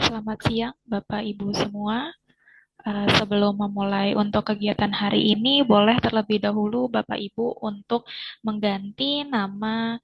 Selamat siang, Bapak Ibu semua. Sebelum memulai untuk kegiatan hari ini, boleh terlebih dahulu Bapak Ibu untuk mengganti nama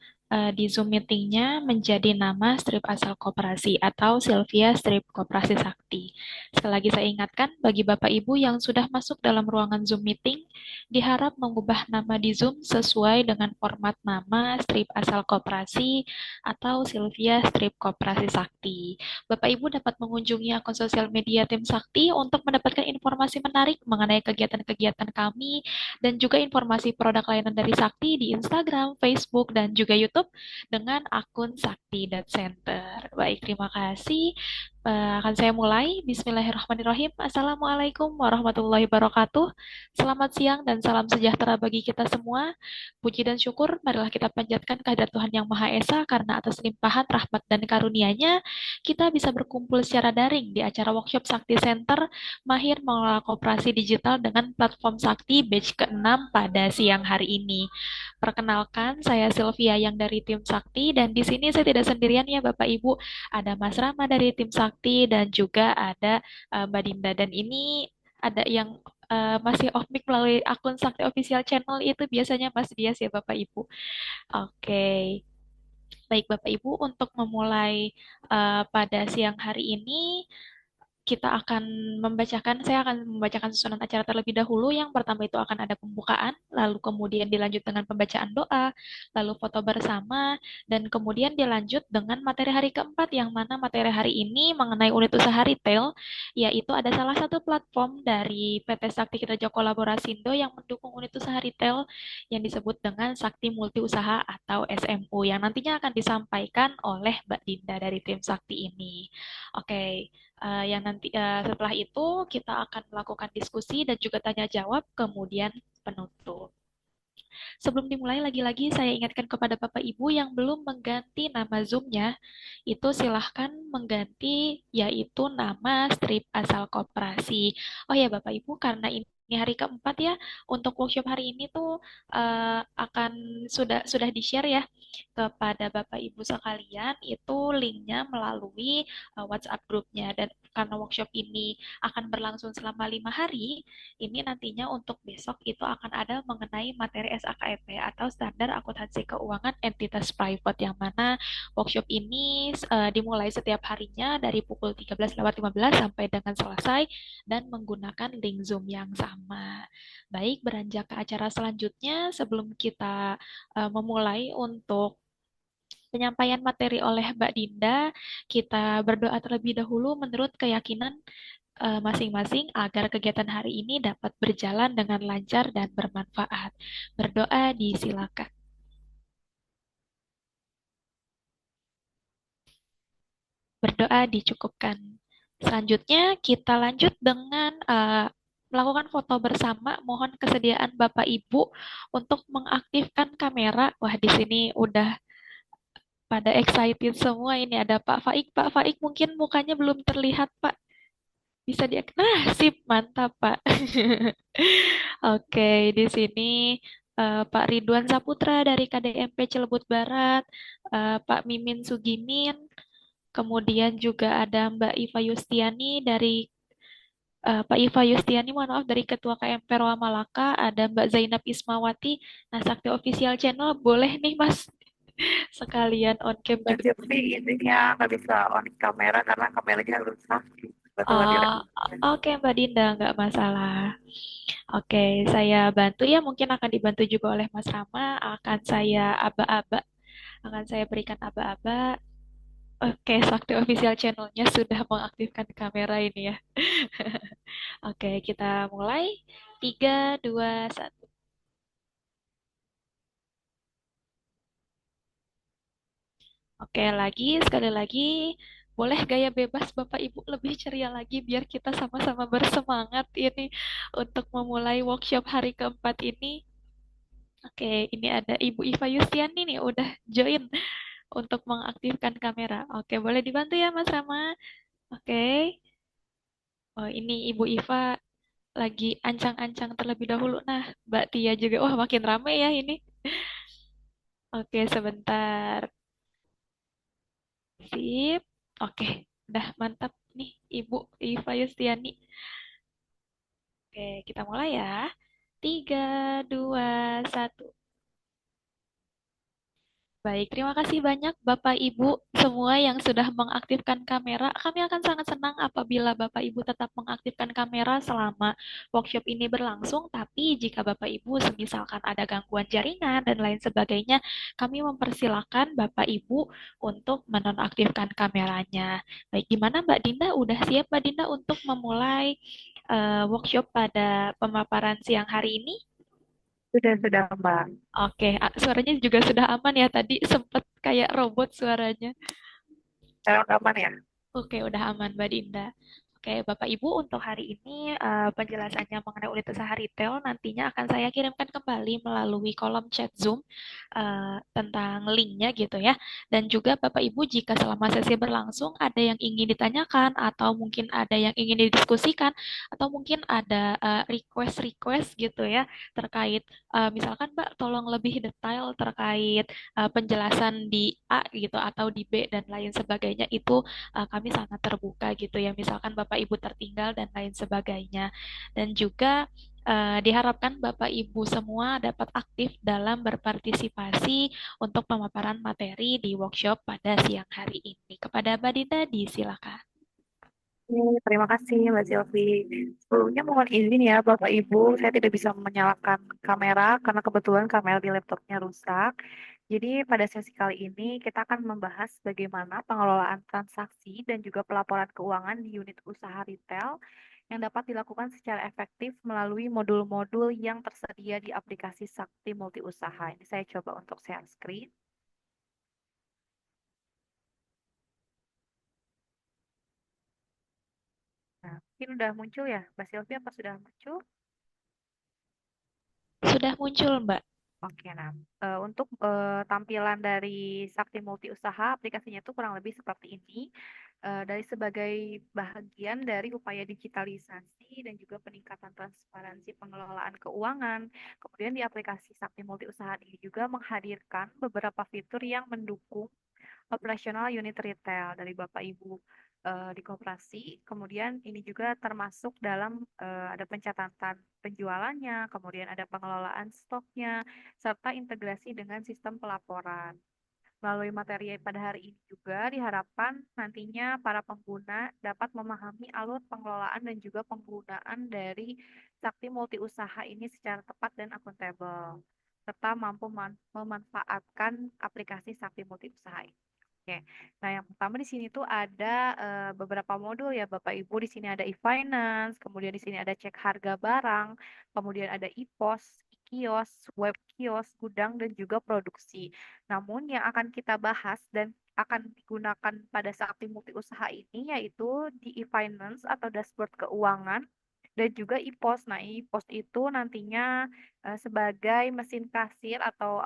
di Zoom meetingnya menjadi nama strip asal koperasi atau Sylvia Strip Koperasi Sakti. Sekali lagi saya ingatkan bagi Bapak Ibu yang sudah masuk dalam ruangan Zoom meeting, diharap mengubah nama di Zoom sesuai dengan format nama strip asal koperasi atau Sylvia Strip Koperasi Sakti. Bapak Ibu dapat mengunjungi akun sosial media Tim Sakti untuk mendapatkan informasi menarik mengenai kegiatan-kegiatan kami dan juga informasi produk layanan dari Sakti di Instagram, Facebook, dan juga YouTube dengan akun Sakti.Center. Baik, terima kasih. Akan saya mulai. Bismillahirrahmanirrahim. Assalamualaikum warahmatullahi wabarakatuh. Selamat siang dan salam sejahtera bagi kita semua. Puji dan syukur, marilah kita panjatkan kehadirat Tuhan Yang Maha Esa karena atas limpahan rahmat dan karunia-Nya kita bisa berkumpul secara daring di acara workshop Sakti Center Mahir Mengelola Koperasi Digital dengan platform Sakti batch ke-6 pada siang hari ini. Perkenalkan, saya Sylvia yang dari tim Sakti dan di sini saya tidak sendirian ya Bapak Ibu. Ada Mas Rama dari tim Sakti dan juga ada Mbak Dinda dan ini ada yang masih off mic melalui akun Sakti Official Channel itu biasanya Mas Dias ya Bapak Ibu. Oke. Baik Bapak Ibu, untuk memulai pada siang hari ini, saya akan membacakan susunan acara terlebih dahulu. Yang pertama itu akan ada pembukaan, lalu kemudian dilanjut dengan pembacaan doa, lalu foto bersama, dan kemudian dilanjut dengan materi hari keempat, yang mana materi hari ini mengenai unit usaha retail, yaitu ada salah satu platform dari PT Sakti Kerja Kolaborasindo yang mendukung unit usaha retail yang disebut dengan Sakti Multi Usaha atau SMU, yang nantinya akan disampaikan oleh Mbak Dinda dari tim Sakti ini. Oke. Yang nanti setelah itu kita akan melakukan diskusi dan juga tanya jawab, kemudian penutup. Sebelum dimulai, lagi-lagi saya ingatkan kepada Bapak Ibu yang belum mengganti nama Zoom-nya, itu silahkan mengganti yaitu nama strip asal koperasi. Oh ya Bapak Ibu, karena ini hari keempat ya, untuk workshop hari ini tuh akan sudah di-share ya kepada Bapak Ibu sekalian, itu linknya melalui WhatsApp grupnya. Dan karena workshop ini akan berlangsung selama 5 hari, ini nantinya untuk besok itu akan ada mengenai materi SAKEP atau Standar Akuntansi Keuangan Entitas Private, yang mana workshop ini dimulai setiap harinya dari pukul 13.15 sampai dengan selesai dan menggunakan link Zoom yang sama. Baik, beranjak ke acara selanjutnya, sebelum kita memulai untuk penyampaian materi oleh Mbak Dinda, kita berdoa terlebih dahulu menurut keyakinan masing-masing agar kegiatan hari ini dapat berjalan dengan lancar dan bermanfaat. Berdoa disilakan. Berdoa dicukupkan. Selanjutnya kita lanjut dengan melakukan foto bersama. Mohon kesediaan Bapak Ibu untuk mengaktifkan kamera. Wah, di sini udah pada excited semua. Ini ada Pak Faik. Pak Faik mungkin mukanya belum terlihat, Pak. Bisa dia. Nah, sip, mantap, Pak. Oke, di sini Pak Ridwan Saputra dari KDMP Cilebut Barat, Pak Mimin Sugimin, kemudian juga ada Mbak Iva Yustiani dari Pak Iva Yustiani, mohon maaf, dari Ketua KMP Roa Malaka, ada Mbak Zainab Ismawati. Nah, Sakti Official Channel boleh nih Mas sekalian on cam juga. Tapi intinya nggak bisa on kamera karena kameranya rusak. Kebetulan di Oh, oke Mbak Dinda, nggak masalah. Oke, saya bantu ya. Mungkin akan dibantu juga oleh Mas Rama. Akan saya berikan aba-aba. Oke, Sakti Official Channel-nya sudah mengaktifkan kamera ini ya. Oke, kita mulai. 3, 2, 1. Oke, sekali lagi. Boleh gaya bebas Bapak Ibu lebih ceria lagi biar kita sama-sama bersemangat ini untuk memulai workshop hari keempat ini. Oke, ini ada Ibu Iva Yustiani nih udah join untuk mengaktifkan kamera. Oke, boleh dibantu ya Mas Rama? Oke. Oh, ini Ibu Iva lagi ancang-ancang terlebih dahulu. Nah, Mbak Tia juga. Wah, makin rame ya ini. Oke, sebentar. Sip. Oke. Udah mantap nih Ibu Iva Yustiani. Oke, kita mulai ya. 3, 2, 1. Baik, terima kasih banyak Bapak Ibu semua yang sudah mengaktifkan kamera. Kami akan sangat senang apabila Bapak Ibu tetap mengaktifkan kamera selama workshop ini berlangsung. Tapi jika Bapak Ibu semisalkan ada gangguan jaringan dan lain sebagainya, kami mempersilahkan Bapak Ibu untuk menonaktifkan kameranya. Baik, gimana Mbak Dinda? Udah siap Mbak Dinda untuk memulai workshop pada pemaparan siang hari ini? Sudah, Mbak. Oke, suaranya juga sudah aman ya. Tadi sempat kayak robot suaranya. Sekarang udah aman ya? Oke, udah aman Mbak Dinda. Oke, Bapak Ibu, untuk hari ini penjelasannya mengenai unit usaha retail nantinya akan saya kirimkan kembali melalui kolom chat Zoom tentang linknya gitu ya. Dan juga Bapak Ibu, jika selama sesi berlangsung ada yang ingin ditanyakan atau mungkin ada yang ingin didiskusikan atau mungkin ada request-request gitu ya terkait misalkan Mbak tolong lebih detail terkait penjelasan di A gitu atau di B dan lain sebagainya itu kami sangat terbuka gitu ya. Misalkan Bapak Ibu tertinggal dan lain sebagainya. Dan juga diharapkan Bapak Ibu semua dapat aktif dalam berpartisipasi untuk pemaparan materi di workshop pada siang hari ini. Kepada Mbak Dinda, disilakan. Terima kasih Mbak Silvi. Sebelumnya mohon izin ya Bapak Ibu, saya tidak bisa menyalakan kamera karena kebetulan kamera di laptopnya rusak. Jadi pada sesi kali ini kita akan membahas bagaimana pengelolaan transaksi dan juga pelaporan keuangan di unit usaha retail yang dapat dilakukan secara efektif melalui modul-modul yang tersedia di aplikasi Sakti Multi Usaha. Ini saya coba untuk share screen. Nah, mungkin udah muncul ya, Mbak Silvi, apa sudah muncul? Sudah muncul, Mbak. Oke, nah untuk tampilan dari Sakti Multi Usaha, aplikasinya itu kurang lebih seperti ini. Dari sebagai bagian dari upaya digitalisasi dan juga peningkatan transparansi pengelolaan keuangan. Kemudian di aplikasi Sakti Multi Usaha ini juga menghadirkan beberapa fitur yang mendukung operasional unit retail dari Bapak Ibu di koperasi. Kemudian ini juga termasuk dalam ada pencatatan penjualannya, kemudian ada pengelolaan stoknya, serta integrasi dengan sistem pelaporan. Melalui materi pada hari ini juga diharapkan nantinya para pengguna dapat memahami alur pengelolaan dan juga penggunaan dari Sakti Multi Usaha ini secara tepat dan akuntabel, serta mampu memanfaatkan aplikasi Sakti Multi Usaha ini. Oke, nah yang pertama di sini tuh ada beberapa modul ya Bapak Ibu. Di sini ada e-finance, kemudian di sini ada cek harga barang, kemudian ada e-pos, kios, web kios, gudang dan juga produksi. Namun yang akan kita bahas dan akan digunakan pada saat multi usaha ini yaitu di e-finance atau dashboard keuangan dan juga e-pos. Nah, e-pos itu nantinya sebagai mesin kasir atau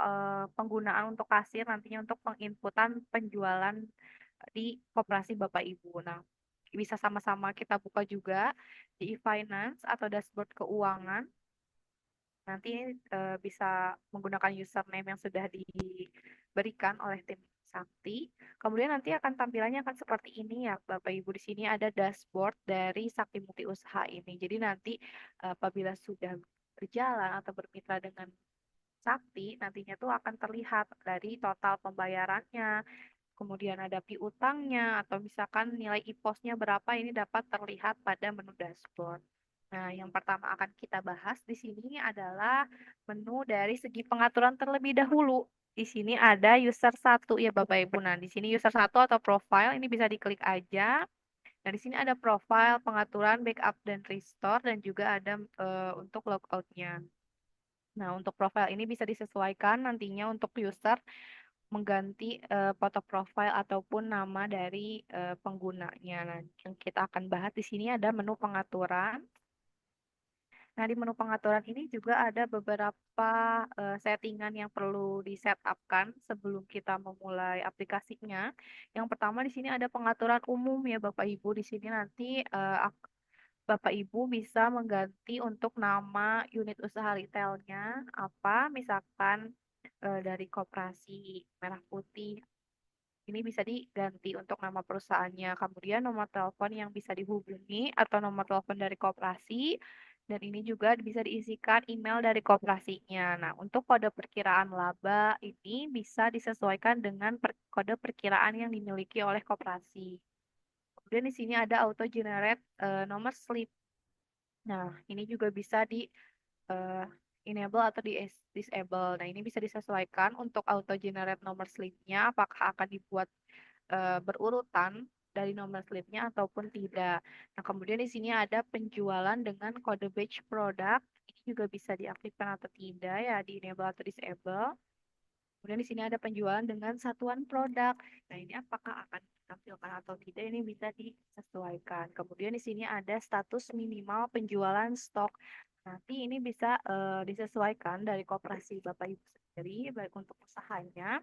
penggunaan untuk kasir nantinya untuk penginputan penjualan di koperasi Bapak Ibu. Nah, bisa sama-sama kita buka juga di e-finance atau dashboard keuangan. Nanti bisa menggunakan username yang sudah diberikan oleh tim Sakti. Kemudian nanti akan tampilannya akan seperti ini ya, Bapak Ibu. Di sini ada dashboard dari Sakti Multi Usaha ini. Jadi nanti apabila sudah berjalan atau bermitra dengan Sakti, nantinya tuh akan terlihat dari total pembayarannya, kemudian ada piutangnya, atau misalkan nilai IPOS-nya berapa, ini dapat terlihat pada menu dashboard. Nah, yang pertama akan kita bahas di sini adalah menu dari segi pengaturan terlebih dahulu. Di sini ada user satu ya Bapak Ibu. Nah, di sini user satu atau profile ini bisa diklik aja. Nah, di sini ada profile, pengaturan, backup, dan restore, dan juga ada untuk logout-nya. Nah, untuk profile ini bisa disesuaikan nantinya untuk user mengganti foto profile ataupun nama dari penggunanya. Nah, yang kita akan bahas di sini ada menu pengaturan. Nah, di menu pengaturan ini juga ada beberapa settingan yang perlu di-setupkan sebelum kita memulai aplikasinya. Yang pertama di sini ada pengaturan umum ya Bapak Ibu. Di sini nanti Bapak Ibu bisa mengganti untuk nama unit usaha retailnya apa, misalkan dari Koperasi Merah Putih Ini bisa diganti untuk nama perusahaannya. Kemudian nomor telepon yang bisa dihubungi atau nomor telepon dari koperasi. Dan ini juga bisa diisikan email dari koperasinya. Nah, untuk kode perkiraan laba ini bisa disesuaikan dengan kode perkiraan yang dimiliki oleh koperasi. Kemudian di sini ada auto generate nomor slip. Nah, ini juga bisa di eh, enable atau di disable. Nah, ini bisa disesuaikan untuk auto generate nomor slipnya apakah akan dibuat berurutan dari nomor slipnya ataupun tidak. Nah, kemudian di sini ada penjualan dengan kode batch product. Ini juga bisa diaktifkan atau tidak ya, di enable atau disable. Kemudian di sini ada penjualan dengan satuan produk. Nah, ini apakah akan ditampilkan atau tidak, ini bisa disesuaikan. Kemudian di sini ada status minimal penjualan stok. Nanti ini bisa disesuaikan dari koperasi Bapak Ibu sendiri, baik untuk usahanya.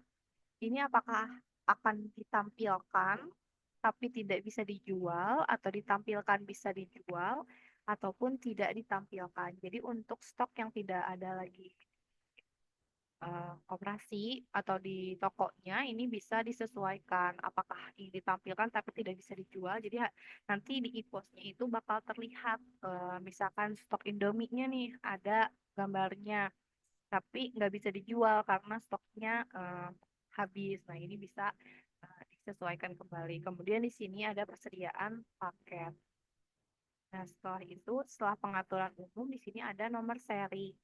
Ini apakah akan ditampilkan tapi tidak bisa dijual, atau ditampilkan bisa dijual, ataupun tidak ditampilkan. Jadi untuk stok yang tidak ada lagi koperasi atau di tokonya, ini bisa disesuaikan apakah ini ditampilkan tapi tidak bisa dijual. Jadi nanti di e-postnya itu bakal terlihat misalkan stok Indomie-nya nih ada gambarnya tapi nggak bisa dijual karena stoknya habis. Nah, ini bisa disesuaikan kembali. Kemudian di sini ada persediaan paket. Nah, setelah itu, setelah pengaturan umum, di sini ada nomor seri.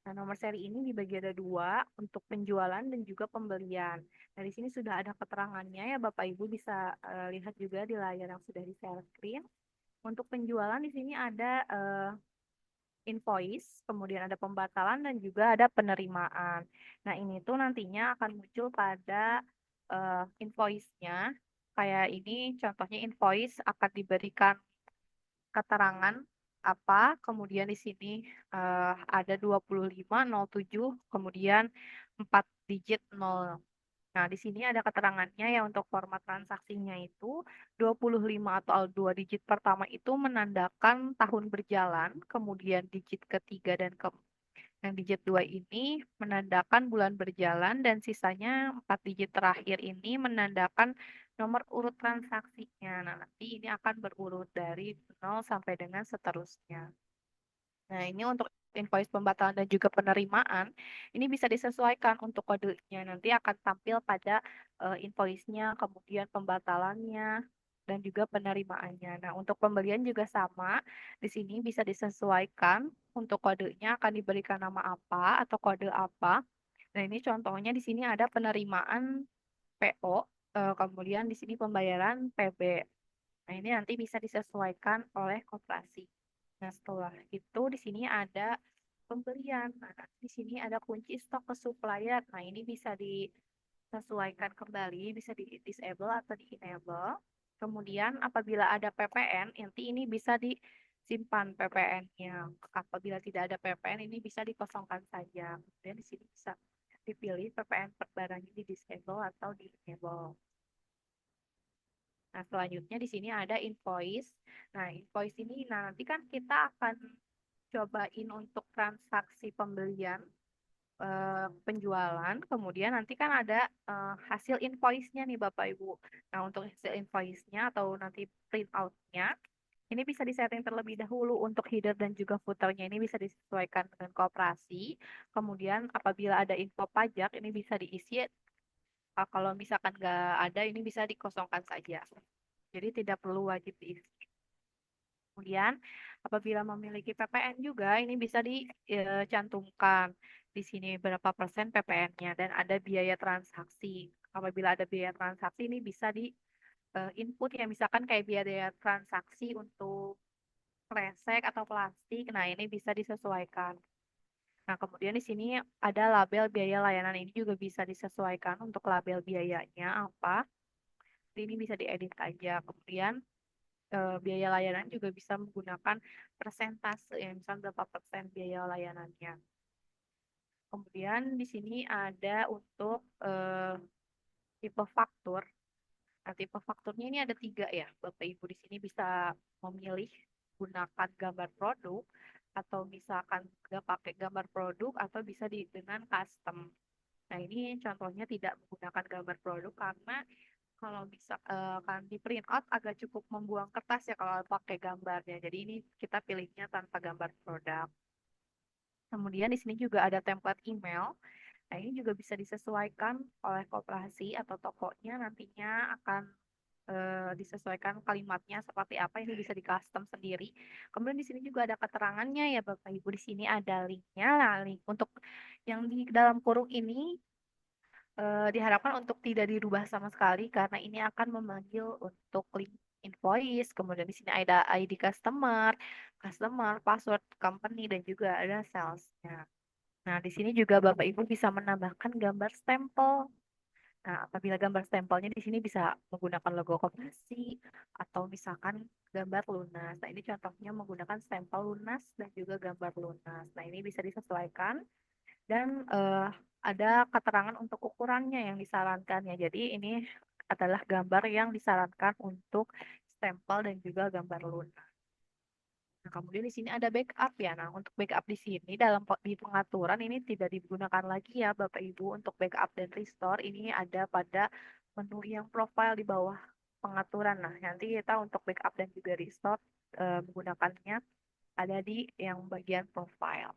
Nah, nomor seri ini dibagi ada dua untuk penjualan dan juga pembelian. Nah, di sini sudah ada keterangannya ya, Bapak Ibu bisa lihat juga di layar yang sudah di share screen. Untuk penjualan di sini ada invoice, kemudian ada pembatalan dan juga ada penerimaan. Nah, ini tuh nantinya akan muncul pada invoice-nya. Kayak ini contohnya invoice akan diberikan keterangan apa, kemudian di sini ada 2507, kemudian 4 digit 0. Nah, di sini ada keterangannya ya untuk format transaksinya itu 25 atau 2 digit pertama itu menandakan tahun berjalan, kemudian digit ketiga dan ke yang digit 2 ini menandakan bulan berjalan dan sisanya 4 digit terakhir ini menandakan nomor urut transaksinya. Nah, nanti ini akan berurut dari 0 sampai dengan seterusnya. Nah, ini untuk invoice pembatalan dan juga penerimaan, ini bisa disesuaikan untuk kodenya. Nanti akan tampil pada invoice-nya, kemudian pembatalannya, dan juga penerimaannya. Nah, untuk pembelian juga sama. Di sini bisa disesuaikan untuk kodenya akan diberikan nama apa atau kode apa. Nah, ini contohnya di sini ada penerimaan PO, kemudian di sini pembayaran PB. Nah, ini nanti bisa disesuaikan oleh koperasi. Nah, setelah itu di sini ada pembelian. Nah, di sini ada kunci stok ke supplier. Nah, ini bisa disesuaikan kembali, bisa di disable atau di enable. Kemudian apabila ada PPN, nanti ini bisa disimpan PPN-nya. Apabila tidak ada PPN, ini bisa dikosongkan saja. Kemudian di sini bisa dipilih PPN per barang ini di disable atau di enable. Nah, selanjutnya di sini ada invoice. Nah, invoice ini nanti kan kita akan cobain untuk transaksi pembelian, penjualan, kemudian nanti kan ada hasil invoice-nya nih Bapak Ibu. Nah, untuk hasil invoice-nya atau nanti print out-nya, ini bisa disetting terlebih dahulu untuk header dan juga footer-nya ini bisa disesuaikan dengan koperasi. Kemudian apabila ada info pajak, ini bisa diisi. Kalau misalkan nggak ada, ini bisa dikosongkan saja. Jadi tidak perlu wajib diisi. Kemudian, apabila memiliki PPN juga, ini bisa dicantumkan di sini berapa persen PPN-nya dan ada biaya transaksi. Apabila ada biaya transaksi, ini bisa di input ya, misalkan kayak biaya transaksi untuk kresek atau plastik. Nah, ini bisa disesuaikan. Nah, kemudian di sini ada label biaya layanan, ini juga bisa disesuaikan untuk label biayanya apa. Ini bisa diedit aja. Kemudian biaya layanan juga bisa menggunakan persentase ya, misalnya berapa persen biaya layanannya. Kemudian di sini ada untuk tipe faktur. Nah, tipe fakturnya ini ada 3 ya, Bapak Ibu di sini bisa memilih gunakan gambar produk atau misalkan nggak pakai gambar produk atau bisa dengan custom. Nah, ini contohnya tidak menggunakan gambar produk karena Kalau bisa kan di print out agak cukup membuang kertas ya kalau pakai gambarnya. Jadi ini kita pilihnya tanpa gambar produk. Kemudian di sini juga ada template email. Nah, ini juga bisa disesuaikan oleh koperasi atau tokonya nantinya akan disesuaikan kalimatnya seperti apa ini bisa di custom sendiri. Kemudian di sini juga ada keterangannya ya Bapak Ibu. Di sini ada linknya. Nah, link untuk yang di dalam kurung ini diharapkan untuk tidak dirubah sama sekali karena ini akan memanggil untuk link invoice. Kemudian di sini ada ID customer, password company dan juga ada salesnya. Nah, di sini juga Bapak Ibu bisa menambahkan gambar stempel. Nah, apabila gambar stempelnya di sini bisa menggunakan logo koperasi atau misalkan gambar lunas. Nah, ini contohnya menggunakan stempel lunas dan juga gambar lunas. Nah, ini bisa disesuaikan dan ada keterangan untuk ukurannya yang disarankan ya. Jadi ini adalah gambar yang disarankan untuk stempel dan juga gambar lunas. Nah, kemudian di sini ada backup ya. Nah, untuk backup di sini dalam di pengaturan ini tidak digunakan lagi ya Bapak Ibu untuk backup dan restore ini ada pada menu yang profile di bawah pengaturan. Nah, nanti kita untuk backup dan juga restore menggunakannya ada di yang bagian profile.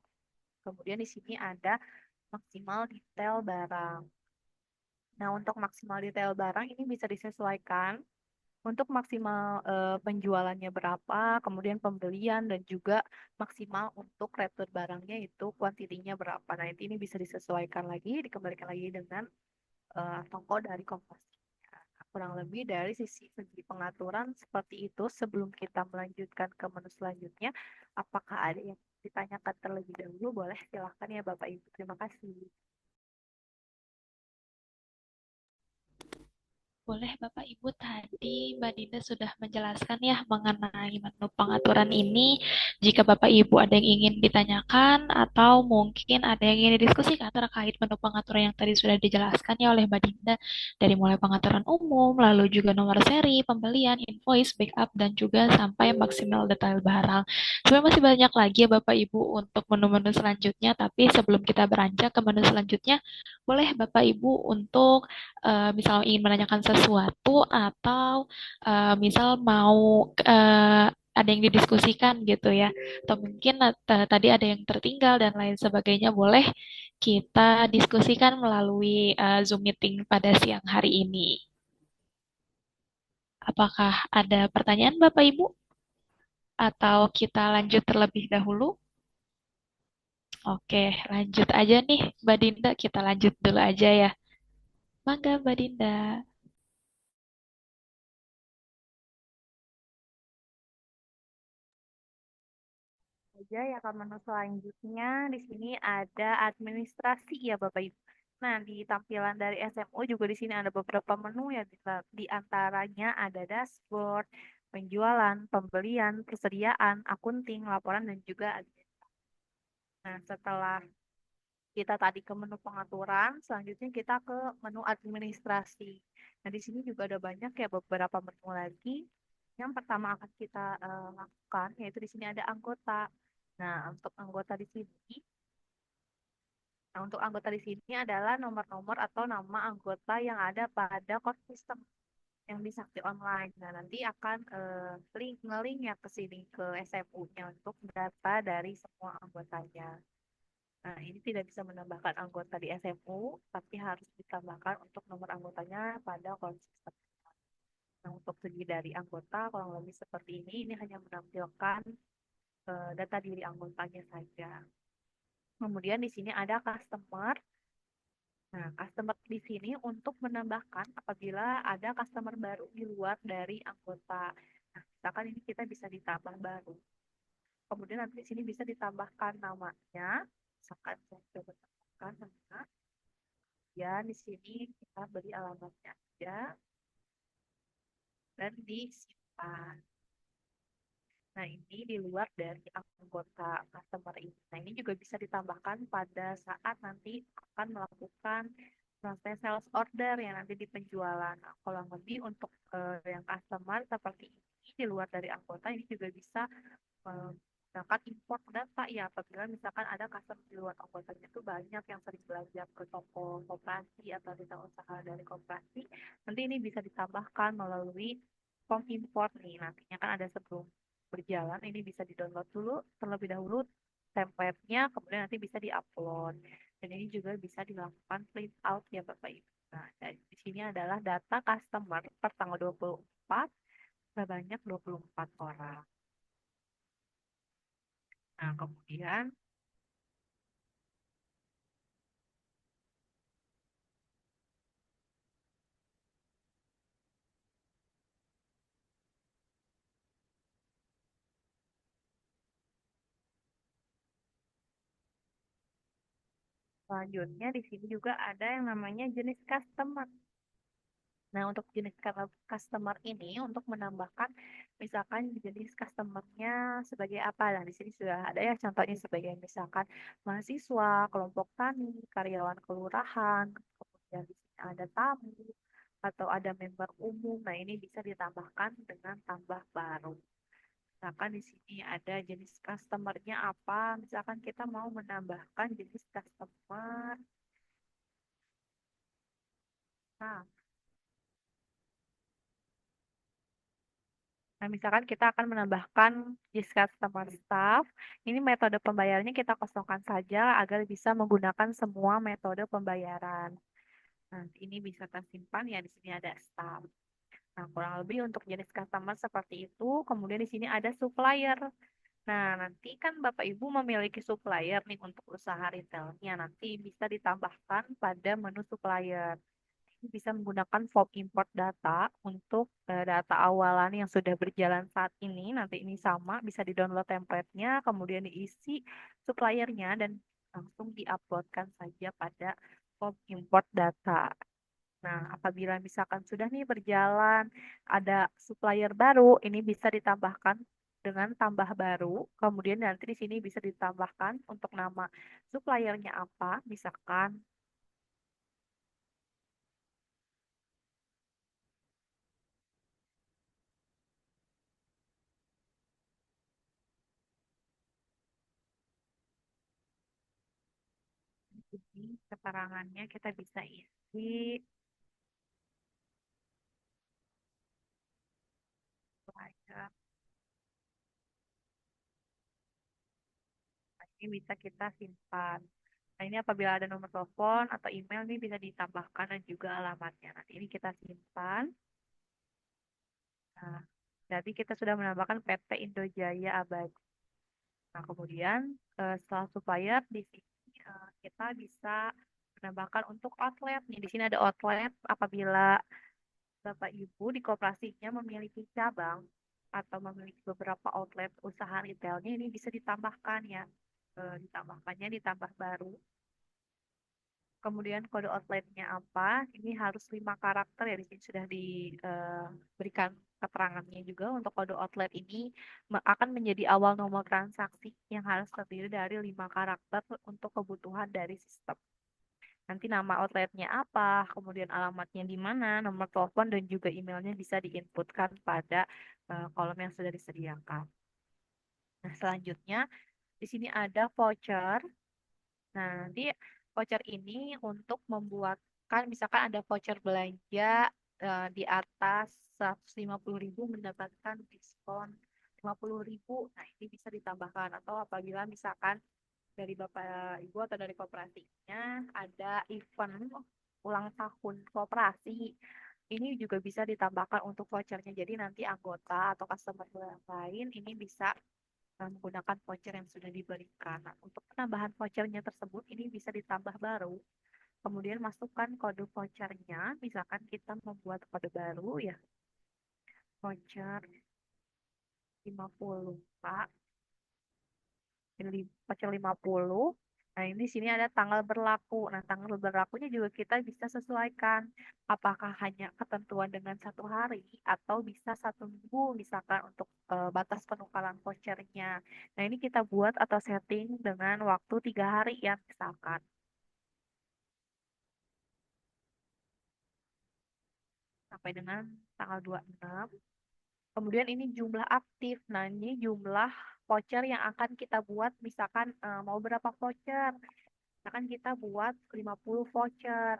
Kemudian di sini ada maksimal detail barang. Nah, untuk maksimal detail barang ini bisa disesuaikan untuk maksimal penjualannya berapa, kemudian pembelian dan juga maksimal untuk return barangnya itu kuantitinya berapa. Nah, ini bisa disesuaikan lagi, dikembalikan lagi dengan toko dari Kompas. Nah, kurang lebih dari segi pengaturan seperti itu. Sebelum kita melanjutkan ke menu selanjutnya, apakah ada yang ditanyakan terlebih dahulu? Boleh silahkan ya Bapak Ibu. Terima kasih. Boleh Bapak Ibu, tadi Mbak Dinda sudah menjelaskan ya mengenai menu pengaturan ini. Jika Bapak Ibu ada yang ingin ditanyakan atau mungkin ada yang ingin didiskusikan terkait menu pengaturan yang tadi sudah dijelaskan ya oleh Mbak Dinda, dari mulai pengaturan umum, lalu juga nomor seri, pembelian, invoice, backup, dan juga sampai maksimal detail barang. Sebenarnya masih banyak lagi ya Bapak Ibu untuk menu-menu selanjutnya, tapi sebelum kita beranjak ke menu selanjutnya, boleh Bapak Ibu untuk misal ingin menanyakan sesuatu atau misal mau ada yang didiskusikan gitu ya, atau mungkin tadi ada yang tertinggal dan lain sebagainya, boleh kita diskusikan melalui Zoom meeting pada siang hari ini. Apakah ada pertanyaan Bapak Ibu? Atau kita lanjut terlebih dahulu? Oke, lanjut aja nih Mbak Dinda, kita lanjut dulu aja ya. Mangga Mbak Dinda. Aja ya ke menu selanjutnya di sini ada administrasi ya Bapak Ibu. Nah, di tampilan dari SMU juga di sini ada beberapa menu ya di antaranya ada dashboard, penjualan, pembelian, persediaan, akunting, laporan dan juga admin. Nah, setelah kita tadi ke menu pengaturan, selanjutnya kita ke menu administrasi. Nah, di sini juga ada banyak ya beberapa menu lagi. Yang pertama akan kita lakukan yaitu di sini ada anggota. Nah, untuk anggota di sini, nah untuk anggota di sini adalah nomor-nomor atau nama anggota yang ada pada core system yang di Sakti Online. Nah, nanti akan nge-link ya ke sini ke SMU-nya untuk data dari semua anggotanya. Nah, ini tidak bisa menambahkan anggota di SMU, tapi harus ditambahkan untuk nomor anggotanya pada core system. Nah, untuk segi dari anggota, kurang lebih seperti ini hanya menampilkan data diri anggotanya saja. Kemudian di sini ada customer. Nah, customer di sini untuk menambahkan apabila ada customer baru di luar dari anggota. Nah, misalkan ini kita bisa ditambah baru. Kemudian nanti di sini bisa ditambahkan namanya. Misalkan saya coba tambahkan nama. Ya, di sini kita beri alamatnya aja dan disimpan. Nah, ini di luar dari anggota customer ini. Nah, ini juga bisa ditambahkan pada saat nanti akan melakukan proses sales order yang nanti di penjualan. Nah, kurang lebih untuk yang customer seperti ini di luar dari anggota ini juga bisa Misalkan import data ya, apabila misalkan ada customer di luar anggotanya itu banyak yang sering belanja ke toko koperasi atau retail usaha dari koperasi, nanti ini bisa ditambahkan melalui form import nih. Nantinya kan ada sebelum berjalan, ini bisa di-download dulu terlebih dahulu template-nya, kemudian nanti bisa di-upload. Dan ini juga bisa dilakukan print out ya Bapak Ibu. Nah, dan di sini adalah data customer per tanggal 24 sebanyak 24 orang. Nah, kemudian selanjutnya di sini juga ada yang namanya jenis customer. Nah, untuk jenis customer ini untuk menambahkan misalkan jenis customernya sebagai apa. Nah, di sini sudah ada ya contohnya sebagai misalkan mahasiswa, kelompok tani, karyawan kelurahan, kemudian di sini ada tamu atau ada member umum. Nah, ini bisa ditambahkan dengan tambah baru. Misalkan di sini ada jenis customernya apa. Misalkan kita mau menambahkan jenis customer. Nah, Nah, misalkan kita akan menambahkan jenis customer staff, ini metode pembayarannya kita kosongkan saja agar bisa menggunakan semua metode pembayaran. Nah, ini bisa tersimpan ya di sini ada staff. Nah, kurang lebih untuk jenis customer seperti itu. Kemudian di sini ada supplier. Nah, nanti kan Bapak Ibu memiliki supplier nih untuk usaha retailnya. Nanti bisa ditambahkan pada menu supplier bisa menggunakan form import data untuk data awalan yang sudah berjalan saat ini. Nanti ini sama, bisa di-download template-nya, kemudian diisi suppliernya dan langsung diuploadkan saja pada form import data. Nah, apabila misalkan sudah nih berjalan, ada supplier baru, ini bisa ditambahkan dengan tambah baru. Kemudian nanti di sini bisa ditambahkan untuk nama suppliernya apa, misalkan ini keterangannya kita bisa isi supaya ini bisa kita simpan. Nah, ini apabila ada nomor telepon atau email ini bisa ditambahkan dan juga alamatnya. Nanti ini kita simpan. Nah, jadi kita sudah menambahkan PT Indojaya Abadi. Nah, kemudian setelah supplier di sini kita bisa menambahkan untuk outlet. Nih, di sini ada outlet apabila Bapak Ibu di koperasinya memiliki cabang atau memiliki beberapa outlet usaha retailnya ini bisa ditambahkan ya. Ditambahkannya ditambah baru. Kemudian kode outletnya apa? Ini harus 5 karakter ya. Di sini sudah diberikan keterangannya juga untuk kode outlet ini akan menjadi awal nomor transaksi yang harus terdiri dari 5 karakter untuk kebutuhan dari sistem. Nanti nama outletnya apa, kemudian alamatnya di mana, nomor telepon dan juga emailnya bisa diinputkan pada kolom yang sudah disediakan. Nah, selanjutnya di sini ada voucher. Nah, nanti voucher ini untuk membuatkan misalkan ada voucher belanja di atas 150.000 mendapatkan diskon 50.000. Nah, ini bisa ditambahkan atau apabila misalkan dari Bapak Ibu atau dari kooperasinya ada event ulang tahun kooperasi, ini juga bisa ditambahkan untuk vouchernya. Jadi nanti anggota atau customer yang lain ini bisa menggunakan voucher yang sudah diberikan. Nah, untuk penambahan vouchernya tersebut ini bisa ditambah baru. Kemudian masukkan kode vouchernya, misalkan kita membuat kode baru ya, voucher 50 Pak. Voucher 50. Nah, ini di sini ada tanggal berlaku. Nah, tanggal berlakunya juga kita bisa sesuaikan. Apakah hanya ketentuan dengan 1 hari atau bisa 1 minggu, misalkan untuk batas penukaran vouchernya. Nah, ini kita buat atau setting dengan waktu 3 hari ya, misalkan. Sampai dengan tanggal 26. Kemudian ini jumlah aktif. Nah, ini jumlah voucher yang akan kita buat. Misalkan mau berapa voucher? Misalkan kita buat 50 voucher.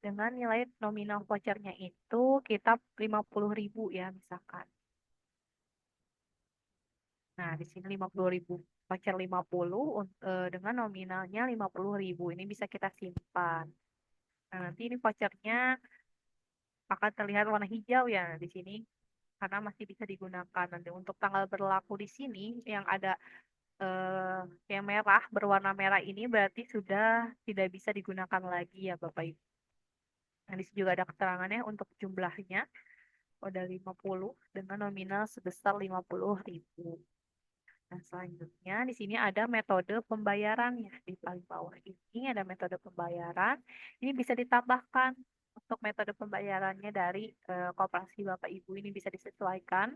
Dengan nilai nominal vouchernya itu kita 50.000 ya misalkan. Nah, di sini 50.000. Voucher 50 dengan nominalnya 50.000. Ini bisa kita simpan. Nah, nanti ini vouchernya akan terlihat warna hijau ya di sini karena masih bisa digunakan. Nanti untuk tanggal berlaku di sini yang ada yang merah berwarna merah ini berarti sudah tidak bisa digunakan lagi ya Bapak Ibu. Nah, di sini juga ada keterangannya untuk jumlahnya udah 50 dengan nominal sebesar 50.000. Nah, selanjutnya di sini ada metode pembayarannya. Di paling bawah ini ada metode pembayaran. Ini bisa ditambahkan untuk metode pembayarannya dari koperasi Bapak Ibu ini bisa disesuaikan.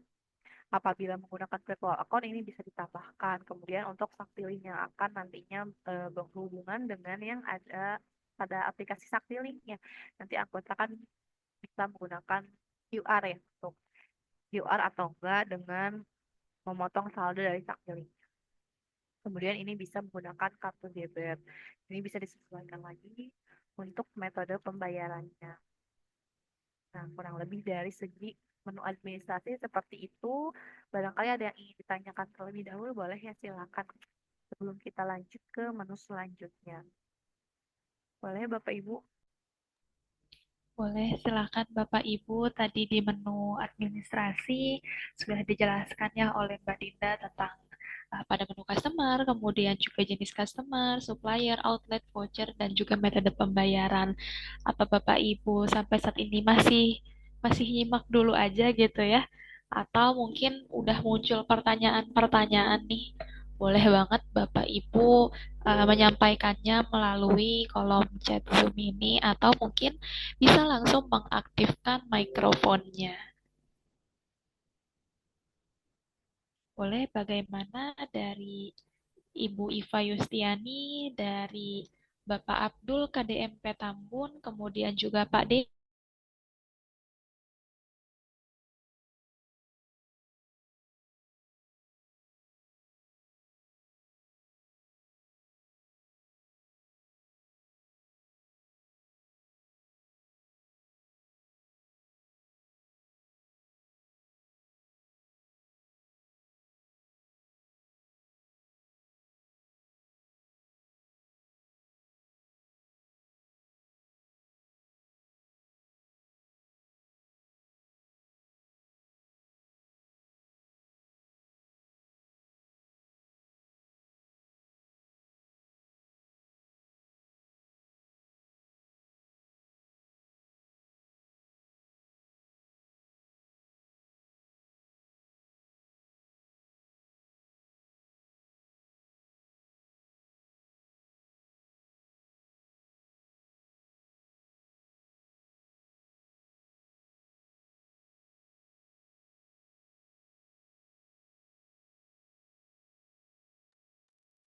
Apabila menggunakan virtual account ini bisa ditambahkan. Kemudian untuk Saktiling yang akan nantinya berhubungan dengan yang ada pada aplikasi Saktiling ya. Nanti anggota kan bisa menggunakan QR ya untuk QR atau enggak dengan memotong saldo dari Saktiling. Kemudian ini bisa menggunakan kartu debit. Ini bisa disesuaikan lagi untuk metode pembayarannya. Nah, kurang lebih dari segi menu administrasi seperti itu. Barangkali ada yang ingin ditanyakan terlebih dahulu, boleh ya silakan sebelum kita lanjut ke menu selanjutnya. Boleh Bapak Ibu? Boleh, silakan Bapak Ibu. Tadi di menu administrasi sudah dijelaskan ya oleh Mbak Dinda tentang pada menu customer, kemudian juga jenis customer, supplier, outlet, voucher, dan juga metode pembayaran. Apa Bapak Ibu sampai saat ini masih masih nyimak dulu aja gitu ya? Atau mungkin udah muncul pertanyaan-pertanyaan nih? Boleh banget Bapak Ibu menyampaikannya melalui kolom chat Zoom ini atau mungkin bisa langsung mengaktifkan mikrofonnya. Boleh bagaimana dari Ibu Iva Yustiani, dari Bapak Abdul KDMP Tambun, kemudian juga Pak D.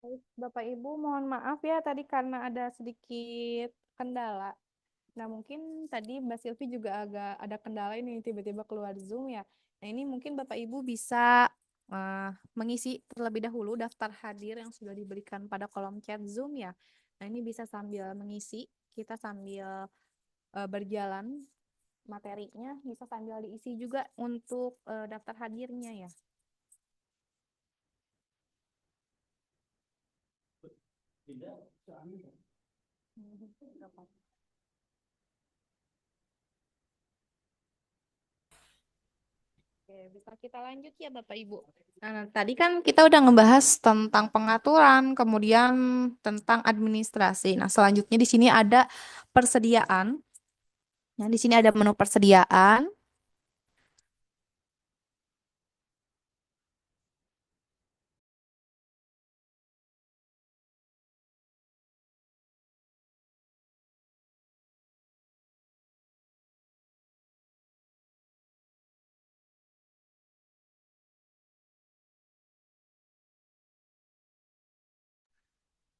Baik, Bapak Ibu, mohon maaf ya tadi karena ada sedikit kendala. Nah, mungkin tadi Mbak Silvi juga agak ada kendala ini tiba-tiba keluar Zoom ya. Nah, ini mungkin Bapak Ibu bisa eh, mengisi terlebih dahulu daftar hadir yang sudah diberikan pada kolom chat Zoom ya. Nah, ini bisa sambil mengisi, kita sambil berjalan materinya, bisa sambil diisi juga untuk daftar hadirnya ya. Oke, bisa kita lanjut ya Bapak Ibu. Nah, tadi kan kita udah ngebahas tentang pengaturan, kemudian tentang administrasi. Nah, selanjutnya di sini ada persediaan. Nah, di sini ada menu persediaan.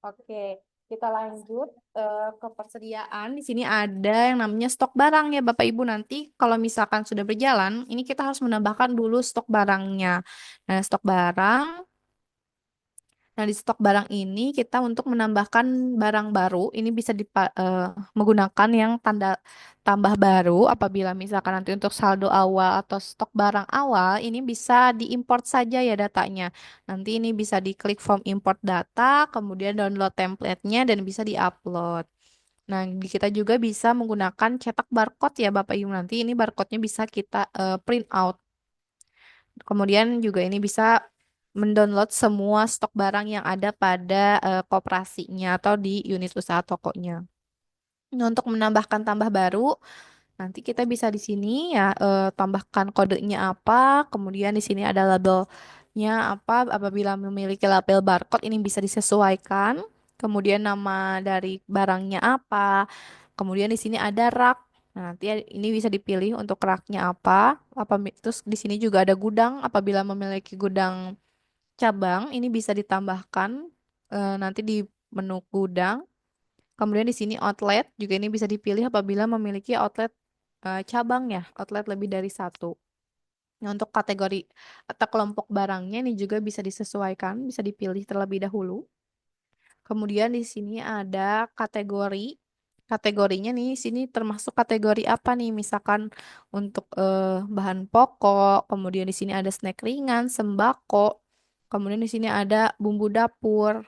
Oke, Kita lanjut ke persediaan. Di sini ada yang namanya stok barang ya Bapak Ibu. Nanti kalau misalkan sudah berjalan, ini kita harus menambahkan dulu stok barangnya. Nah, stok barang. Nah, di stok barang ini kita untuk menambahkan barang baru, ini bisa menggunakan yang tanda tambah baru apabila misalkan nanti untuk saldo awal atau stok barang awal, ini bisa diimport saja ya datanya. Nanti ini bisa diklik form import data, kemudian download template-nya dan bisa diupload. Nah, kita juga bisa menggunakan cetak barcode ya Bapak Ibu. Nanti ini barcode-nya bisa kita print out. Kemudian juga ini bisa mendownload semua stok barang yang ada pada koperasinya atau di unit usaha tokonya. Nah, untuk menambahkan tambah baru, nanti kita bisa di sini ya tambahkan kodenya apa, kemudian di sini ada labelnya apa. Apabila memiliki label barcode ini bisa disesuaikan. Kemudian nama dari barangnya apa. Kemudian di sini ada rak. Nah, nanti ini bisa dipilih untuk raknya apa. Terus di sini juga ada gudang. Apabila memiliki gudang cabang, ini bisa ditambahkan nanti di menu gudang. Kemudian di sini outlet juga ini bisa dipilih apabila memiliki outlet cabang ya, outlet lebih dari satu. Nah, untuk kategori atau kelompok barangnya ini juga bisa disesuaikan, bisa dipilih terlebih dahulu. Kemudian di sini ada kategori. Kategorinya nih, sini termasuk kategori apa nih? Misalkan untuk bahan pokok, kemudian di sini ada snack ringan, sembako, kemudian di sini ada bumbu dapur,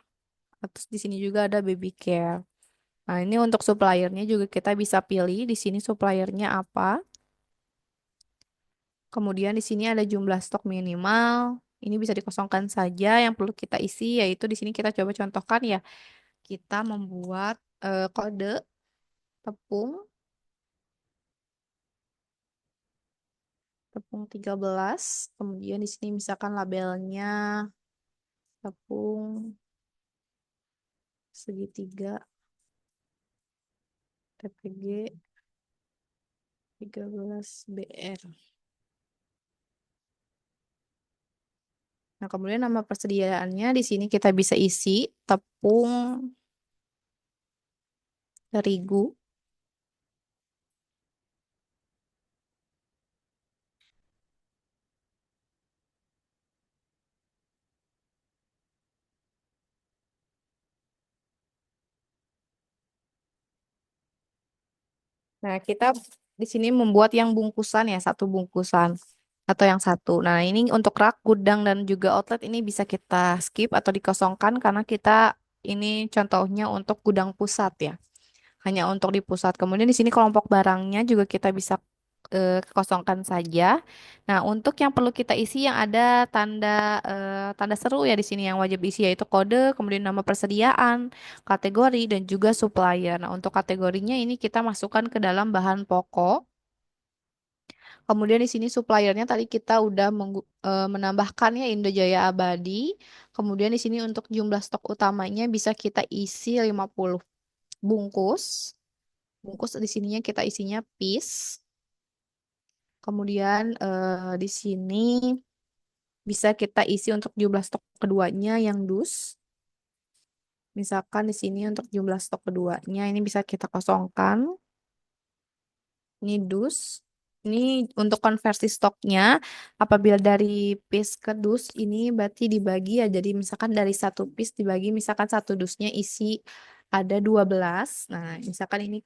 terus di sini juga ada baby care. Nah, ini untuk suppliernya juga kita bisa pilih di sini suppliernya apa. Kemudian di sini ada jumlah stok minimal. Ini bisa dikosongkan saja. Yang perlu kita isi yaitu di sini kita coba contohkan ya. Kita membuat kode tepung tepung 13. Kemudian di sini misalkan labelnya tepung segitiga TPG 13BR. Nah, kemudian nama persediaannya di sini kita bisa isi tepung terigu. Nah, kita di sini membuat yang bungkusan ya, satu bungkusan atau yang satu. Nah, ini untuk rak, gudang, dan juga outlet ini bisa kita skip atau dikosongkan karena kita ini contohnya untuk gudang pusat ya. Hanya untuk di pusat. Kemudian di sini kelompok barangnya juga kita bisa kosongkan saja. Nah, untuk yang perlu kita isi yang ada tanda seru ya di sini yang wajib isi yaitu kode, kemudian nama persediaan, kategori dan juga supplier. Nah, untuk kategorinya ini kita masukkan ke dalam bahan pokok. Kemudian di sini suppliernya tadi kita udah menambahkannya Indojaya Abadi. Kemudian di sini untuk jumlah stok utamanya bisa kita isi 50 bungkus. Bungkus di sininya kita isinya piece. Kemudian di sini bisa kita isi untuk jumlah stok keduanya yang dus. Misalkan di sini untuk jumlah stok keduanya ini bisa kita kosongkan. Ini dus. Ini untuk konversi stoknya apabila dari piece ke dus ini berarti dibagi ya. Jadi misalkan dari satu piece dibagi misalkan satu dusnya isi ada 12. Nah, misalkan ini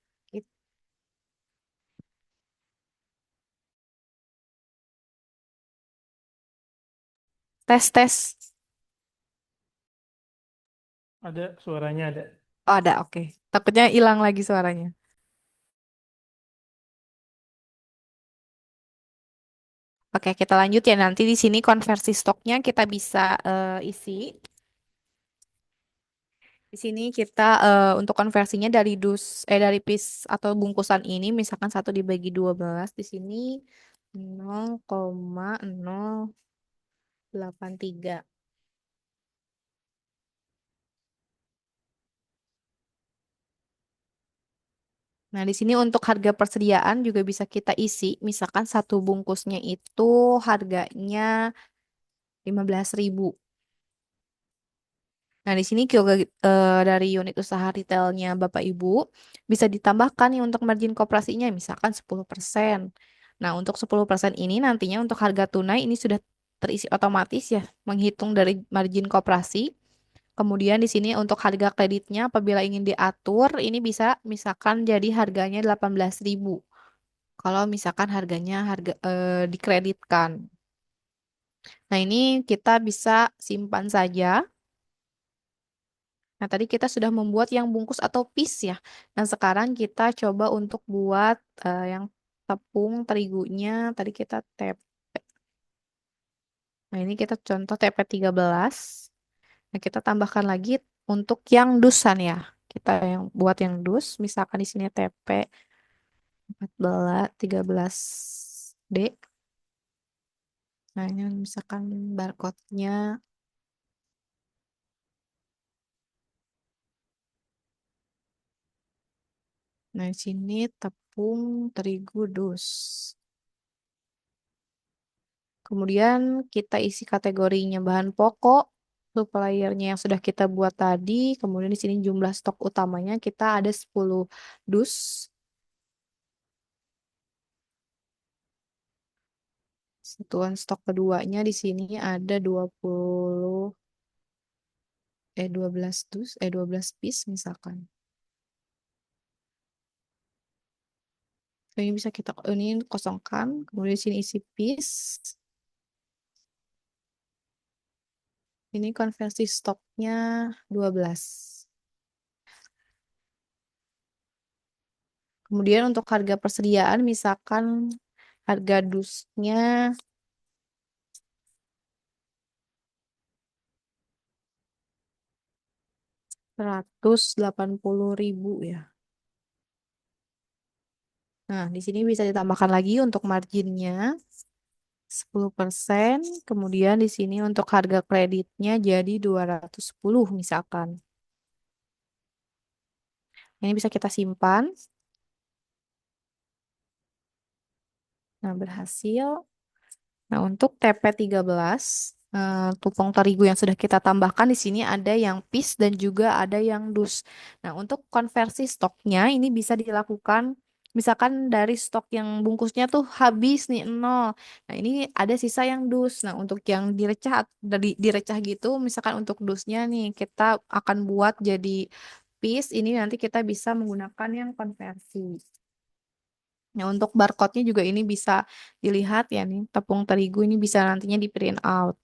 tes tes. Ada suaranya ada. Oh, ada, oke. Takutnya hilang lagi suaranya. Oke, kita lanjut ya. Nanti di sini konversi stoknya kita bisa isi. Di sini kita untuk konversinya dari piece atau bungkusan ini misalkan satu dibagi 12 di sini 0,083. Nah, di sini untuk harga persediaan juga bisa kita isi. Misalkan satu bungkusnya itu harganya 15.000. Nah, di sini juga dari unit usaha retailnya Bapak Ibu bisa ditambahkan nih untuk margin koperasinya misalkan 10%. Nah, untuk 10% ini nantinya untuk harga tunai ini sudah terisi otomatis ya, menghitung dari margin koperasi. Kemudian di sini untuk harga kreditnya apabila ingin diatur ini bisa misalkan jadi harganya 18.000. Kalau misalkan dikreditkan. Nah, ini kita bisa simpan saja. Nah, tadi kita sudah membuat yang bungkus atau piece ya. Nah, sekarang kita coba untuk buat yang tepung terigunya. Tadi kita tep. Nah, ini kita contoh TP13. Nah, kita tambahkan lagi untuk yang dusan ya. Kita yang buat yang dus, misalkan di sini TP 14 13D. Nah, ini misalkan barcode-nya. Nah, di sini tepung terigu dus. Kemudian kita isi kategorinya bahan pokok, suppliernya yang sudah kita buat tadi. Kemudian di sini jumlah stok utamanya kita ada 10 dus. Satuan stok keduanya di sini ada 12 dus, 12 piece misalkan. Ini bisa ini kosongkan, kemudian di sini isi piece. Ini konversi stoknya 12. Kemudian untuk harga persediaan misalkan harga dusnya 180.000 ya. Nah, di sini bisa ditambahkan lagi untuk marginnya 10%. Kemudian di sini untuk harga kreditnya jadi 210 misalkan. Ini bisa kita simpan. Nah, berhasil. Nah, untuk TP13, tepung terigu yang sudah kita tambahkan di sini ada yang piece dan juga ada yang dus. Nah, untuk konversi stoknya ini bisa dilakukan misalkan dari stok yang bungkusnya tuh habis nih nol. Nah, ini ada sisa yang dus. Nah, untuk yang direcah gitu, misalkan untuk dusnya nih kita akan buat jadi piece, ini nanti kita bisa menggunakan yang konversi. Nah, untuk barcode-nya juga ini bisa dilihat ya nih, tepung terigu ini bisa nantinya di print out.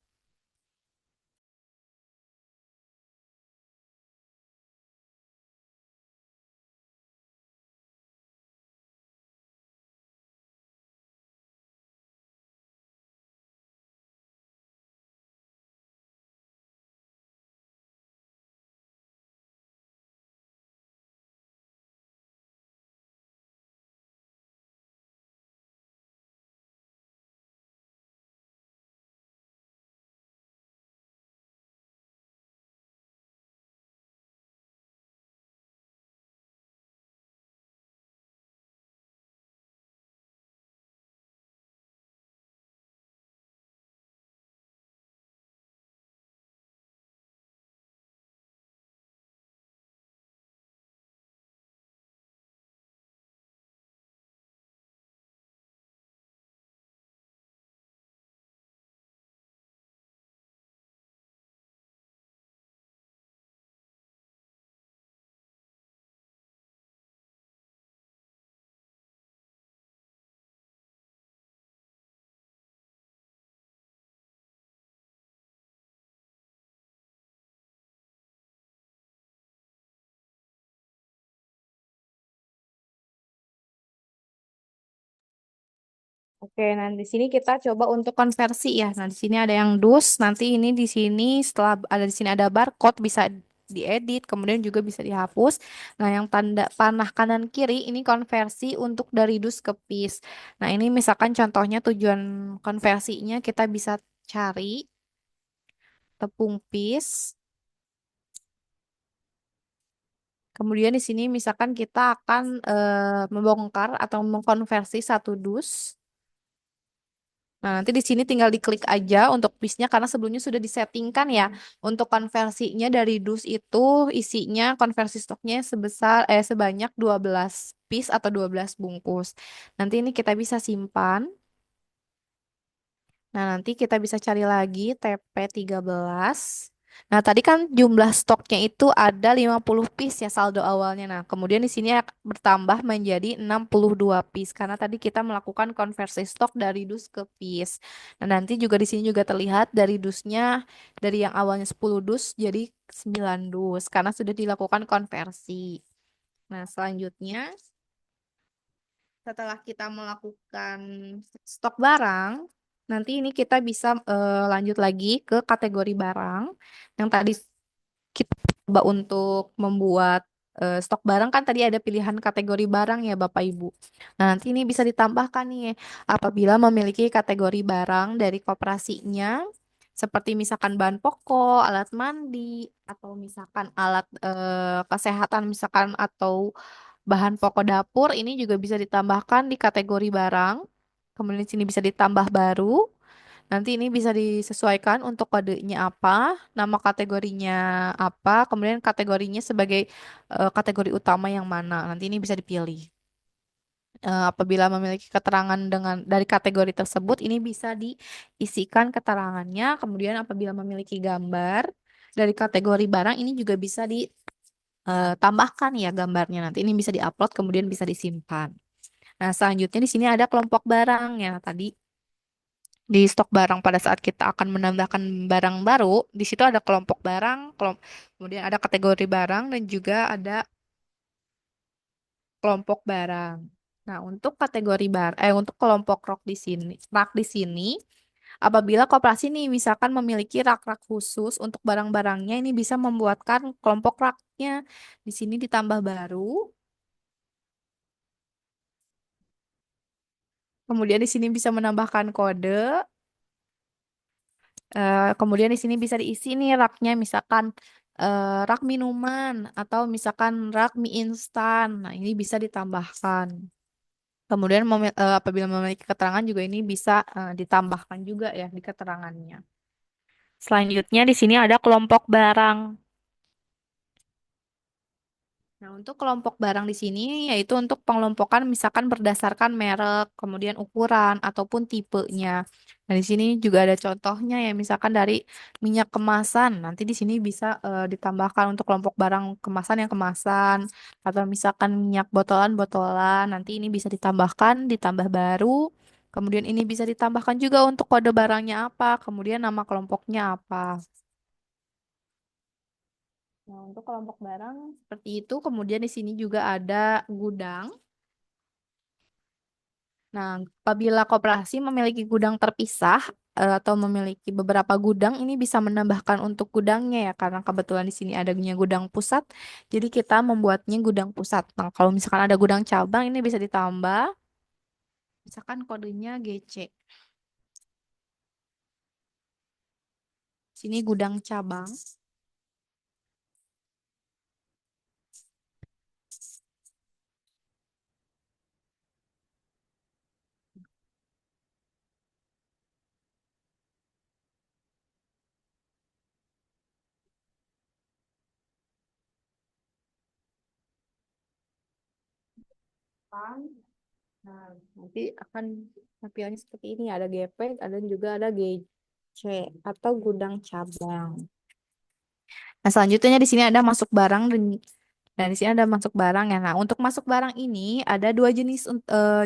Oke, nah di sini kita coba untuk konversi ya. Nah, di sini ada yang dus, nanti ini di sini setelah ada di sini ada barcode bisa diedit, kemudian juga bisa dihapus. Nah, yang tanda panah kanan kiri ini konversi untuk dari dus ke piece. Nah, ini misalkan contohnya tujuan konversinya kita bisa cari tepung piece. Kemudian di sini misalkan kita akan membongkar atau mengkonversi satu dus. Nah, nanti di sini tinggal diklik aja untuk piece-nya karena sebelumnya sudah disettingkan ya. Untuk konversinya dari dus itu isinya konversi stoknya sebanyak 12 piece atau 12 bungkus. Nanti ini kita bisa simpan. Nah, nanti kita bisa cari lagi TP13. Nah, tadi kan jumlah stoknya itu ada 50 piece ya saldo awalnya. Nah, kemudian di sini bertambah menjadi 62 piece karena tadi kita melakukan konversi stok dari dus ke piece. Nah, nanti juga di sini juga terlihat dari dusnya dari yang awalnya 10 dus jadi 9 dus karena sudah dilakukan konversi. Nah, selanjutnya setelah kita melakukan stok barang, nanti ini kita bisa lanjut lagi ke kategori barang yang tadi kita coba untuk membuat stok barang kan tadi ada pilihan kategori barang ya Bapak Ibu. Nah, nanti ini bisa ditambahkan nih apabila memiliki kategori barang dari koperasinya seperti misalkan bahan pokok, alat mandi, atau misalkan alat kesehatan misalkan atau bahan pokok dapur ini juga bisa ditambahkan di kategori barang. Kemudian di sini bisa ditambah baru. Nanti ini bisa disesuaikan untuk kodenya apa, nama kategorinya apa, kemudian kategorinya sebagai kategori utama yang mana. Nanti ini bisa dipilih. Apabila memiliki keterangan dengan dari kategori tersebut, ini bisa diisikan keterangannya. Kemudian apabila memiliki gambar dari kategori barang, ini juga bisa ditambahkan ya gambarnya. Nanti ini bisa diupload, kemudian bisa disimpan. Nah, selanjutnya di sini ada kelompok barang ya. Tadi di stok barang pada saat kita akan menambahkan barang baru, di situ ada kelompok barang, kemudian ada kategori barang dan juga ada kelompok barang. Nah, untuk untuk kelompok rak di sini, apabila koperasi nih misalkan memiliki rak-rak khusus untuk barang-barangnya, ini bisa membuatkan kelompok raknya. Di sini ditambah baru, kemudian di sini bisa menambahkan kode. Kemudian di sini bisa diisi nih raknya, misalkan rak minuman atau misalkan rak mie instan. Nah, ini bisa ditambahkan. Kemudian apabila memiliki keterangan juga ini bisa ditambahkan juga ya di keterangannya. Selanjutnya di sini ada kelompok barang. Nah, untuk kelompok barang di sini yaitu untuk pengelompokan misalkan berdasarkan merek, kemudian ukuran ataupun tipenya. Nah, di sini juga ada contohnya ya, misalkan dari minyak kemasan. Nanti di sini bisa ditambahkan untuk kelompok barang kemasan yang kemasan atau misalkan minyak botolan-botolan. Nanti ini bisa ditambahkan, ditambah baru. Kemudian ini bisa ditambahkan juga untuk kode barangnya apa, kemudian nama kelompoknya apa. Nah, untuk kelompok barang seperti itu, kemudian di sini juga ada gudang. Nah, apabila koperasi memiliki gudang terpisah atau memiliki beberapa gudang, ini bisa menambahkan untuk gudangnya ya, karena kebetulan di sini adanya gudang pusat, jadi kita membuatnya gudang pusat. Nah, kalau misalkan ada gudang cabang, ini bisa ditambah, misalkan kodenya GC. Sini gudang cabang. Nah, nanti akan tampilannya seperti ini. Ada GP, ada juga ada GC atau gudang cabang. Nah, selanjutnya di sini ada masuk barang dan di sini ada masuk barang ya. Nah, untuk masuk barang ini ada dua jenis.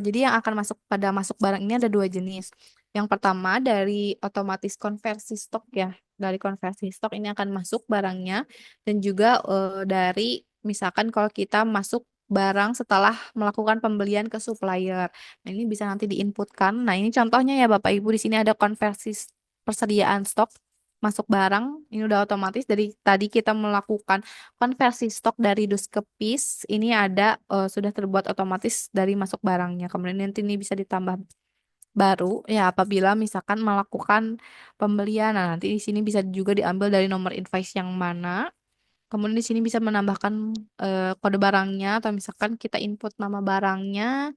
Jadi yang akan masuk pada masuk barang ini ada dua jenis. Yang pertama dari otomatis konversi stok ya. Dari konversi stok ini akan masuk barangnya dan juga dari misalkan kalau kita masuk barang setelah melakukan pembelian ke supplier. Nah, ini bisa nanti diinputkan. Nah, ini contohnya ya Bapak Ibu di sini ada konversi persediaan stok masuk barang ini udah otomatis dari tadi kita melakukan konversi stok dari dus ke piece ini ada sudah terbuat otomatis dari masuk barangnya kemudian nanti ini bisa ditambah baru ya apabila misalkan melakukan pembelian nah nanti di sini bisa juga diambil dari nomor invoice yang mana kemudian di sini bisa menambahkan kode barangnya atau misalkan kita input nama barangnya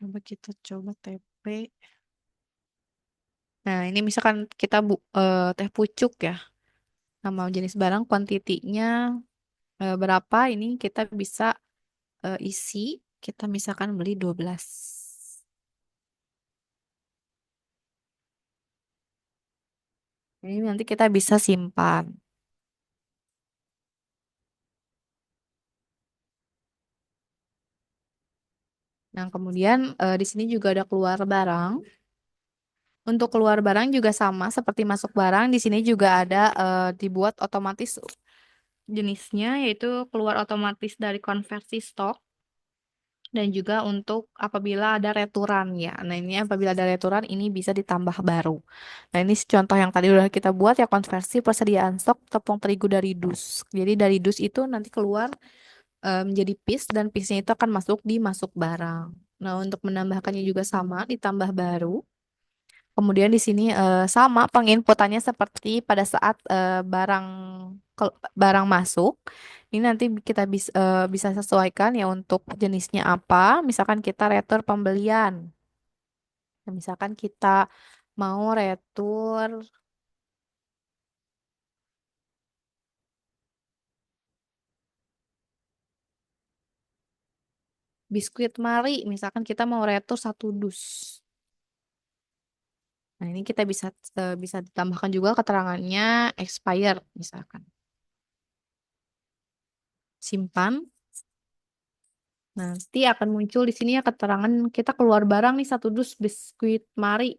Coba kita coba TP. Nah, ini misalkan kita teh pucuk ya. Nama jenis barang kuantitinya berapa ini kita bisa isi. Kita misalkan beli 12. Ini nanti kita bisa simpan. Nah, kemudian di sini juga ada keluar barang. Untuk keluar barang juga sama seperti masuk barang. Di sini juga ada dibuat otomatis jenisnya yaitu keluar otomatis dari konversi stok dan juga untuk apabila ada returan ya. Nah, ini apabila ada returan ini bisa ditambah baru. Nah, ini contoh yang tadi udah kita buat ya konversi persediaan stok tepung terigu dari dus. Jadi dari dus itu nanti keluar menjadi piece dan piece-nya itu akan masuk barang. Nah, untuk menambahkannya juga sama ditambah baru. Kemudian di sini sama penginputannya seperti pada saat barang masuk. Ini nanti kita bisa sesuaikan ya untuk jenisnya apa. Misalkan kita retur pembelian. Nah, misalkan kita mau retur biskuit Mari, misalkan kita mau retur 1 dus. Nah, ini kita bisa ditambahkan juga keterangannya expired misalkan. Simpan. Nanti akan muncul di sini ya keterangan kita keluar barang nih 1 dus biskuit Mari.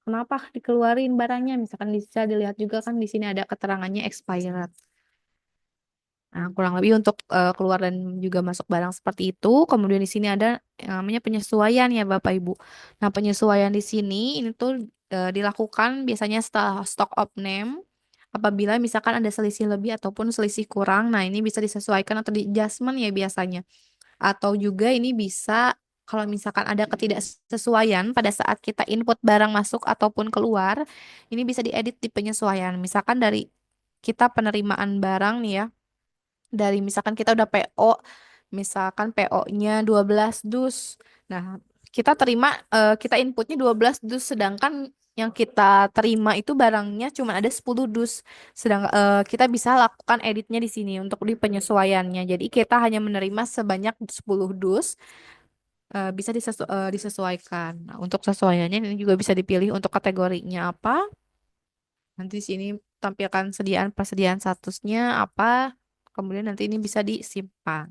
Kenapa dikeluarin barangnya? Misalkan bisa dilihat juga kan di sini ada keterangannya expired. Nah, kurang lebih untuk keluar dan juga masuk barang seperti itu. Kemudian di sini ada yang namanya penyesuaian ya Bapak Ibu. Nah, penyesuaian di sini ini tuh dilakukan biasanya setelah stock of name. Apabila misalkan ada selisih lebih ataupun selisih kurang, nah ini bisa disesuaikan atau di adjustment ya biasanya. Atau juga ini bisa kalau misalkan ada ketidaksesuaian pada saat kita input barang masuk ataupun keluar, ini bisa diedit di penyesuaian. Misalkan dari kita penerimaan barang nih ya, dari misalkan kita udah PO, misalkan PO-nya 12 dus. Nah, kita inputnya 12 dus sedangkan yang kita terima itu barangnya cuma ada 10 dus. Kita bisa lakukan editnya di sini untuk di penyesuaiannya. Jadi kita hanya menerima sebanyak 10 dus, bisa disesuaikan. Nah, untuk sesuaiannya ini juga bisa dipilih untuk kategorinya apa. Nanti di sini tampilkan persediaan statusnya apa. Kemudian nanti ini bisa disimpan.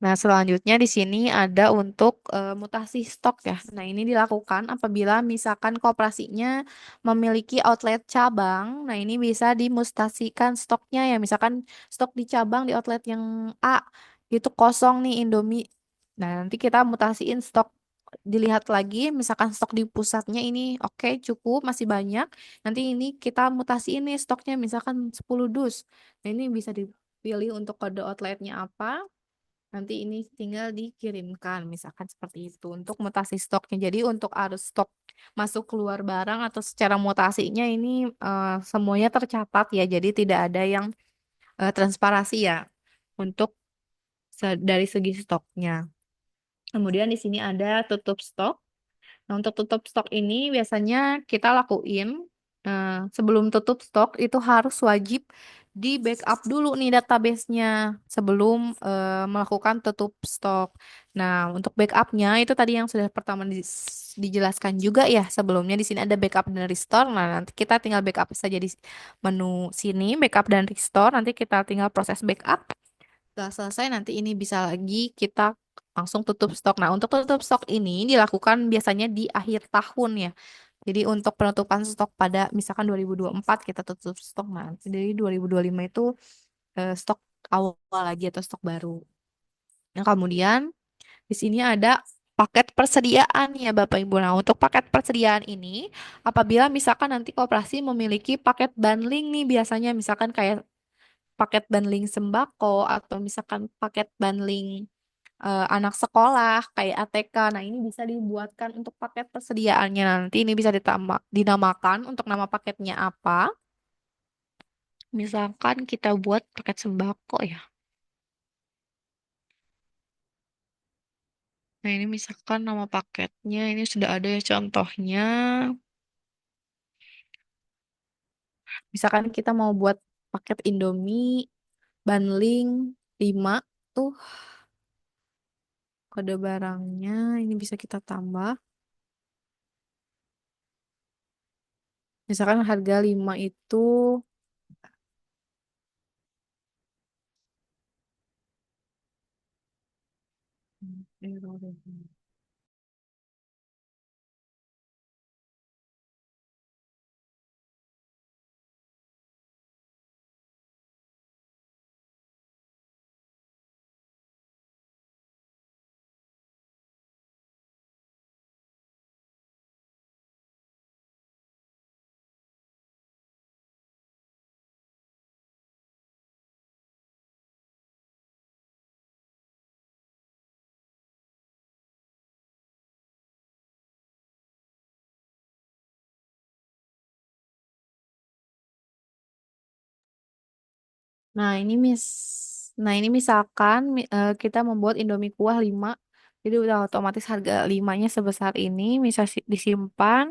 Nah, selanjutnya di sini ada untuk mutasi stok ya. Nah, ini dilakukan apabila misalkan koperasinya memiliki outlet cabang. Nah, ini bisa dimutasikan stoknya ya. Misalkan stok di cabang di outlet yang A itu kosong nih Indomie. Nah, nanti kita mutasiin stok, dilihat lagi misalkan stok di pusatnya ini oke cukup masih banyak. Nanti ini kita mutasiin nih stoknya misalkan 10 dus. Nah, ini bisa dipilih untuk kode outletnya apa. Nanti ini tinggal dikirimkan, misalkan seperti itu untuk mutasi stoknya. Jadi untuk arus stok masuk keluar barang atau secara mutasinya ini semuanya tercatat ya. Jadi tidak ada yang transparasi ya untuk dari segi stoknya. Kemudian di sini ada tutup stok. Nah, untuk tutup stok ini biasanya kita lakuin sebelum tutup stok itu harus wajib di backup dulu nih databasenya sebelum melakukan tutup stok. Nah, untuk backupnya itu tadi yang sudah pertama dijelaskan juga ya sebelumnya di sini ada backup dan restore. Nah, nanti kita tinggal backup saja di menu sini backup dan restore. Nanti kita tinggal proses backup. Setelah selesai nanti ini bisa lagi kita langsung tutup stok. Nah, untuk tutup stok ini dilakukan biasanya di akhir tahun ya. Jadi untuk penutupan stok pada misalkan 2024 kita tutup stok. Nah, dari 2025 itu stok awal lagi atau stok baru. Nah, kemudian di sini ada paket persediaan ya Bapak Ibu. Nah, untuk paket persediaan ini apabila misalkan nanti koperasi memiliki paket bundling nih biasanya misalkan kayak paket bundling sembako atau misalkan paket bundling anak sekolah kayak ATK. Nah, ini bisa dibuatkan untuk paket persediaannya nanti ini bisa dinamakan untuk nama paketnya apa. Misalkan kita buat paket sembako ya. Nah, ini misalkan nama paketnya ini sudah ada ya contohnya. Misalkan kita mau buat paket Indomie bundling 5 tuh kode barangnya ini bisa kita tambah. Misalkan harga 5 itu Nah, ini misalkan kita membuat Indomie kuah 5. Jadi udah otomatis harga 5-nya sebesar ini bisa disimpan.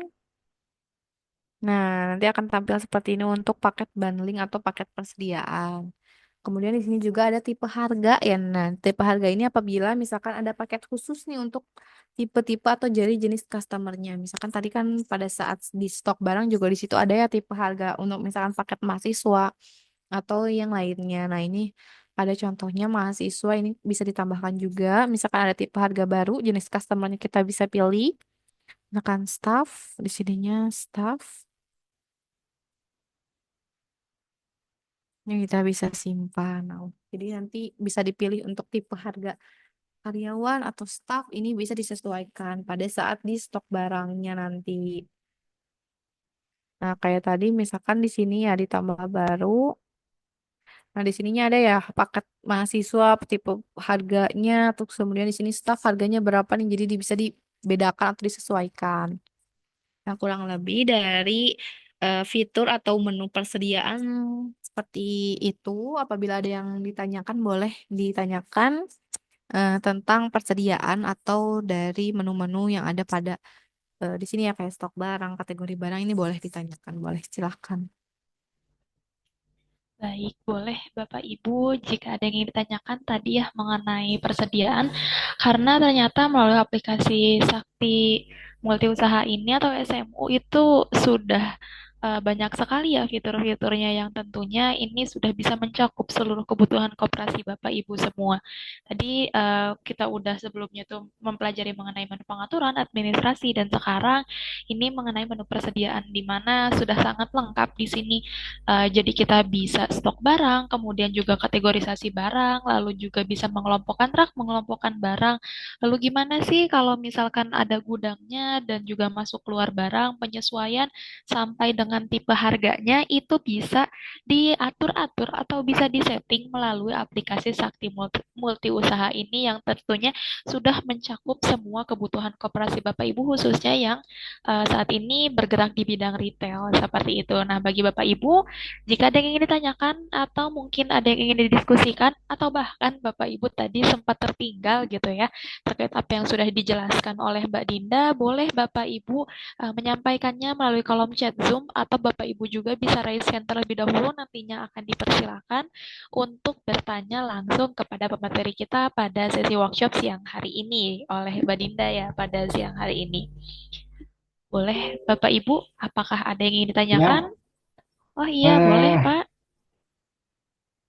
Nah, nanti akan tampil seperti ini untuk paket bundling atau paket persediaan. Kemudian di sini juga ada tipe harga ya. Nah, tipe harga ini apabila misalkan ada paket khusus nih untuk tipe-tipe atau jadi jenis customernya. Misalkan tadi kan pada saat di stok barang juga di situ ada ya tipe harga untuk misalkan paket mahasiswa atau yang lainnya. Nah, ini ada contohnya mahasiswa ini bisa ditambahkan juga. Misalkan ada tipe harga baru, jenis customernya kita bisa pilih. Misalkan staff, di sininya staff. Yang kita bisa simpan. Nah, jadi nanti bisa dipilih untuk tipe harga karyawan atau staff ini bisa disesuaikan pada saat di stok barangnya nanti. Nah, kayak tadi misalkan di sini ya ditambah baru. Nah, di sininya ada ya paket mahasiswa tipe harganya, terus kemudian di sini staff harganya berapa nih, jadi bisa dibedakan atau disesuaikan. Nah, kurang lebih dari fitur atau menu persediaan seperti itu. Apabila ada yang ditanyakan, boleh ditanyakan tentang persediaan atau dari menu-menu yang ada pada di sini ya kayak stok barang, kategori barang ini boleh ditanyakan, boleh silahkan. Baik, boleh Bapak Ibu jika ada yang ingin ditanyakan tadi ya mengenai persediaan, karena ternyata melalui aplikasi Sakti Multiusaha ini atau SMU itu sudah banyak sekali ya fitur-fiturnya yang tentunya ini sudah bisa mencakup seluruh kebutuhan koperasi Bapak Ibu semua. Tadi kita udah sebelumnya tuh mempelajari mengenai menu pengaturan, administrasi, dan sekarang ini mengenai menu persediaan di mana sudah sangat lengkap di sini. Jadi kita bisa stok barang, kemudian juga kategorisasi barang, lalu juga bisa mengelompokkan rak, mengelompokkan barang. Lalu gimana sih kalau misalkan ada gudangnya dan juga masuk keluar barang, penyesuaian sampai dengan tipe harganya itu bisa diatur-atur atau bisa disetting melalui aplikasi Sakti Multi Usaha ini yang tentunya sudah mencakup semua kebutuhan koperasi Bapak Ibu khususnya yang saat ini bergerak di bidang retail seperti itu. Nah, bagi Bapak Ibu jika ada yang ingin ditanyakan atau mungkin ada yang ingin didiskusikan atau bahkan Bapak Ibu tadi sempat tertinggal gitu ya terkait apa yang sudah dijelaskan oleh Mbak Dinda, boleh Bapak Ibu menyampaikannya melalui kolom chat Zoom atau Bapak Ibu juga bisa raise hand terlebih dahulu nantinya akan dipersilakan untuk bertanya langsung kepada pemateri kita pada sesi workshop siang hari ini oleh Mbak Dinda ya pada siang hari ini. Boleh Bapak Ibu, apakah ada yang ingin ditanyakan? Ya, Oh iya, boleh eh, Pak.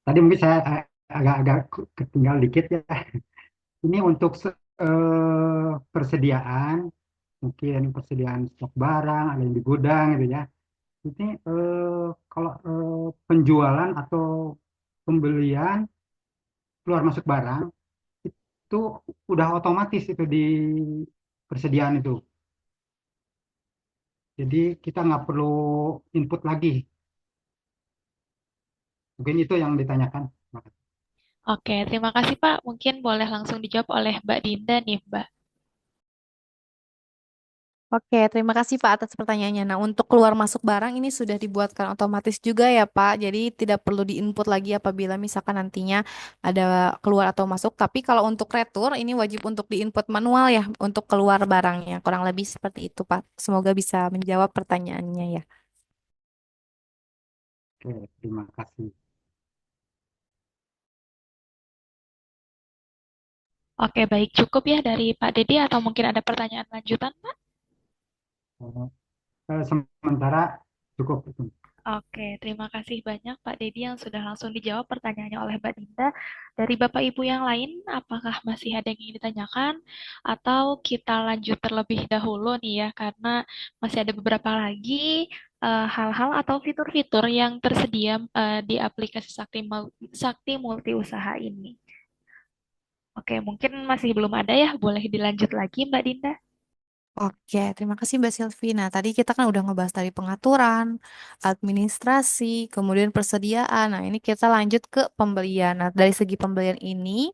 tadi mungkin saya agak-agak ketinggal dikit ya. Ini untuk persediaan, mungkin persediaan stok barang, ada yang di gudang gitu ya. Ini kalau penjualan atau pembelian keluar masuk barang itu udah otomatis itu di persediaan itu. Jadi kita nggak perlu input lagi. Mungkin itu yang ditanyakan. Oke, terima kasih Pak. Mungkin boleh langsung dijawab oleh Mbak Dinda nih, Mbak. Oke, terima kasih Pak atas pertanyaannya. Nah, untuk keluar masuk barang ini sudah dibuatkan otomatis juga ya Pak. Jadi tidak perlu diinput lagi apabila misalkan nantinya ada keluar atau masuk. Tapi kalau untuk retur ini wajib untuk diinput manual ya untuk keluar barangnya. Kurang lebih seperti itu Pak. Semoga bisa menjawab pertanyaannya ya. Oke, terima kasih. Oke, baik. Cukup ya dari Pak Dedi atau mungkin ada pertanyaan lanjutan, Pak? Eh, Sementara cukup itu. Oke, terima kasih banyak Pak Dedi yang sudah langsung dijawab pertanyaannya oleh Mbak Dinda. Dari Bapak Ibu yang lain, apakah masih ada yang ingin ditanyakan? Atau kita lanjut terlebih dahulu nih ya, karena masih ada beberapa lagi hal-hal atau fitur-fitur yang tersedia di aplikasi Sakti Multi Usaha ini. Oke, mungkin masih belum ada ya, boleh dilanjut lagi Mbak Dinda. Oke, terima kasih Mbak Silvi. Nah, tadi kita kan udah ngebahas dari pengaturan, administrasi, kemudian persediaan. Nah, ini kita lanjut ke pembelian. Nah, dari segi pembelian ini,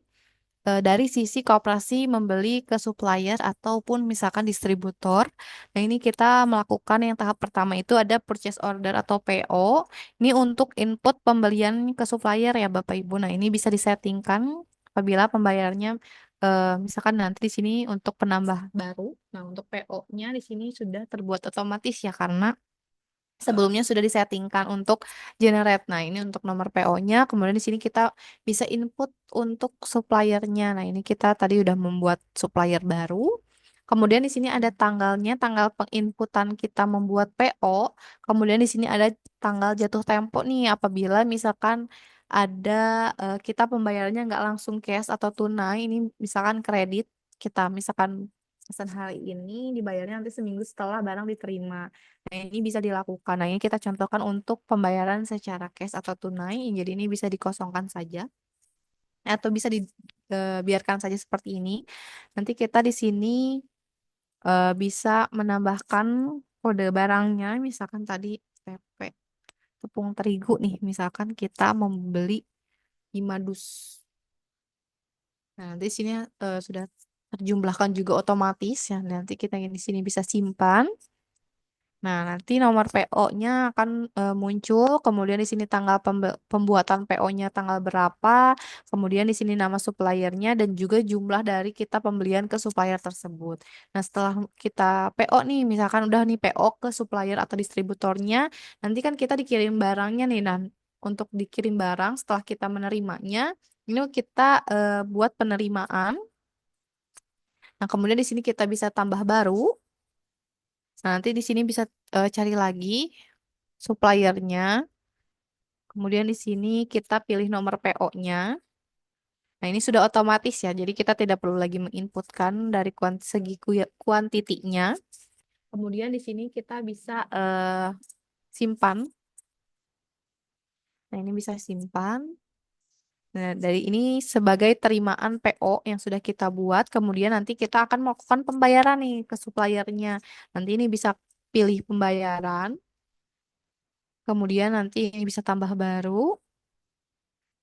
dari sisi koperasi membeli ke supplier ataupun misalkan distributor. Nah, ini kita melakukan yang tahap pertama itu ada purchase order atau PO. Ini untuk input pembelian ke supplier ya Bapak Ibu. Nah, ini bisa disettingkan apabila pembayarannya misalkan nanti di sini untuk penambah baru. Nah, untuk PO-nya di sini sudah terbuat otomatis ya karena sebelumnya sudah disettingkan untuk generate. Nah, ini untuk nomor PO-nya. Kemudian di sini kita bisa input untuk suppliernya. Nah, ini kita tadi udah membuat supplier baru. Kemudian di sini ada tanggalnya, tanggal penginputan kita membuat PO. Kemudian di sini ada tanggal jatuh tempo nih apabila misalkan ada kita pembayarannya nggak langsung cash atau tunai. Ini misalkan kredit kita misalkan pesan hari ini dibayarnya nanti seminggu setelah barang diterima. Nah, ini bisa dilakukan. Nah, ini kita contohkan untuk pembayaran secara cash atau tunai. Jadi ini bisa dikosongkan saja atau bisa dibiarkan saja seperti ini. Nanti kita di sini bisa menambahkan kode barangnya. Misalkan tadi PP tepung terigu nih. Misalkan kita membeli 5 dus. Nah, nanti di sini sudah terjumlahkan juga otomatis ya. Nanti kita di sini bisa simpan. Nah, nanti nomor PO-nya akan muncul, kemudian di sini tanggal pembuatan PO-nya tanggal berapa, kemudian di sini nama suppliernya dan juga jumlah dari kita pembelian ke supplier tersebut. Nah, setelah kita PO nih, misalkan udah nih PO ke supplier atau distributornya, nanti kan kita dikirim barangnya nih. Nah, untuk dikirim barang setelah kita menerimanya, ini kita buat penerimaan. Nah, kemudian di sini kita bisa tambah baru. Nah, nanti di sini bisa cari lagi suppliernya. Kemudian di sini kita pilih nomor PO-nya. Nah, ini sudah otomatis ya. Jadi kita tidak perlu lagi menginputkan dari segi kuantitinya. Kemudian di sini kita bisa simpan. Nah, ini bisa simpan. Nah, dari ini sebagai terimaan PO yang sudah kita buat. Kemudian nanti kita akan melakukan pembayaran nih ke suppliernya. Nanti ini bisa pilih pembayaran. Kemudian nanti ini bisa tambah baru.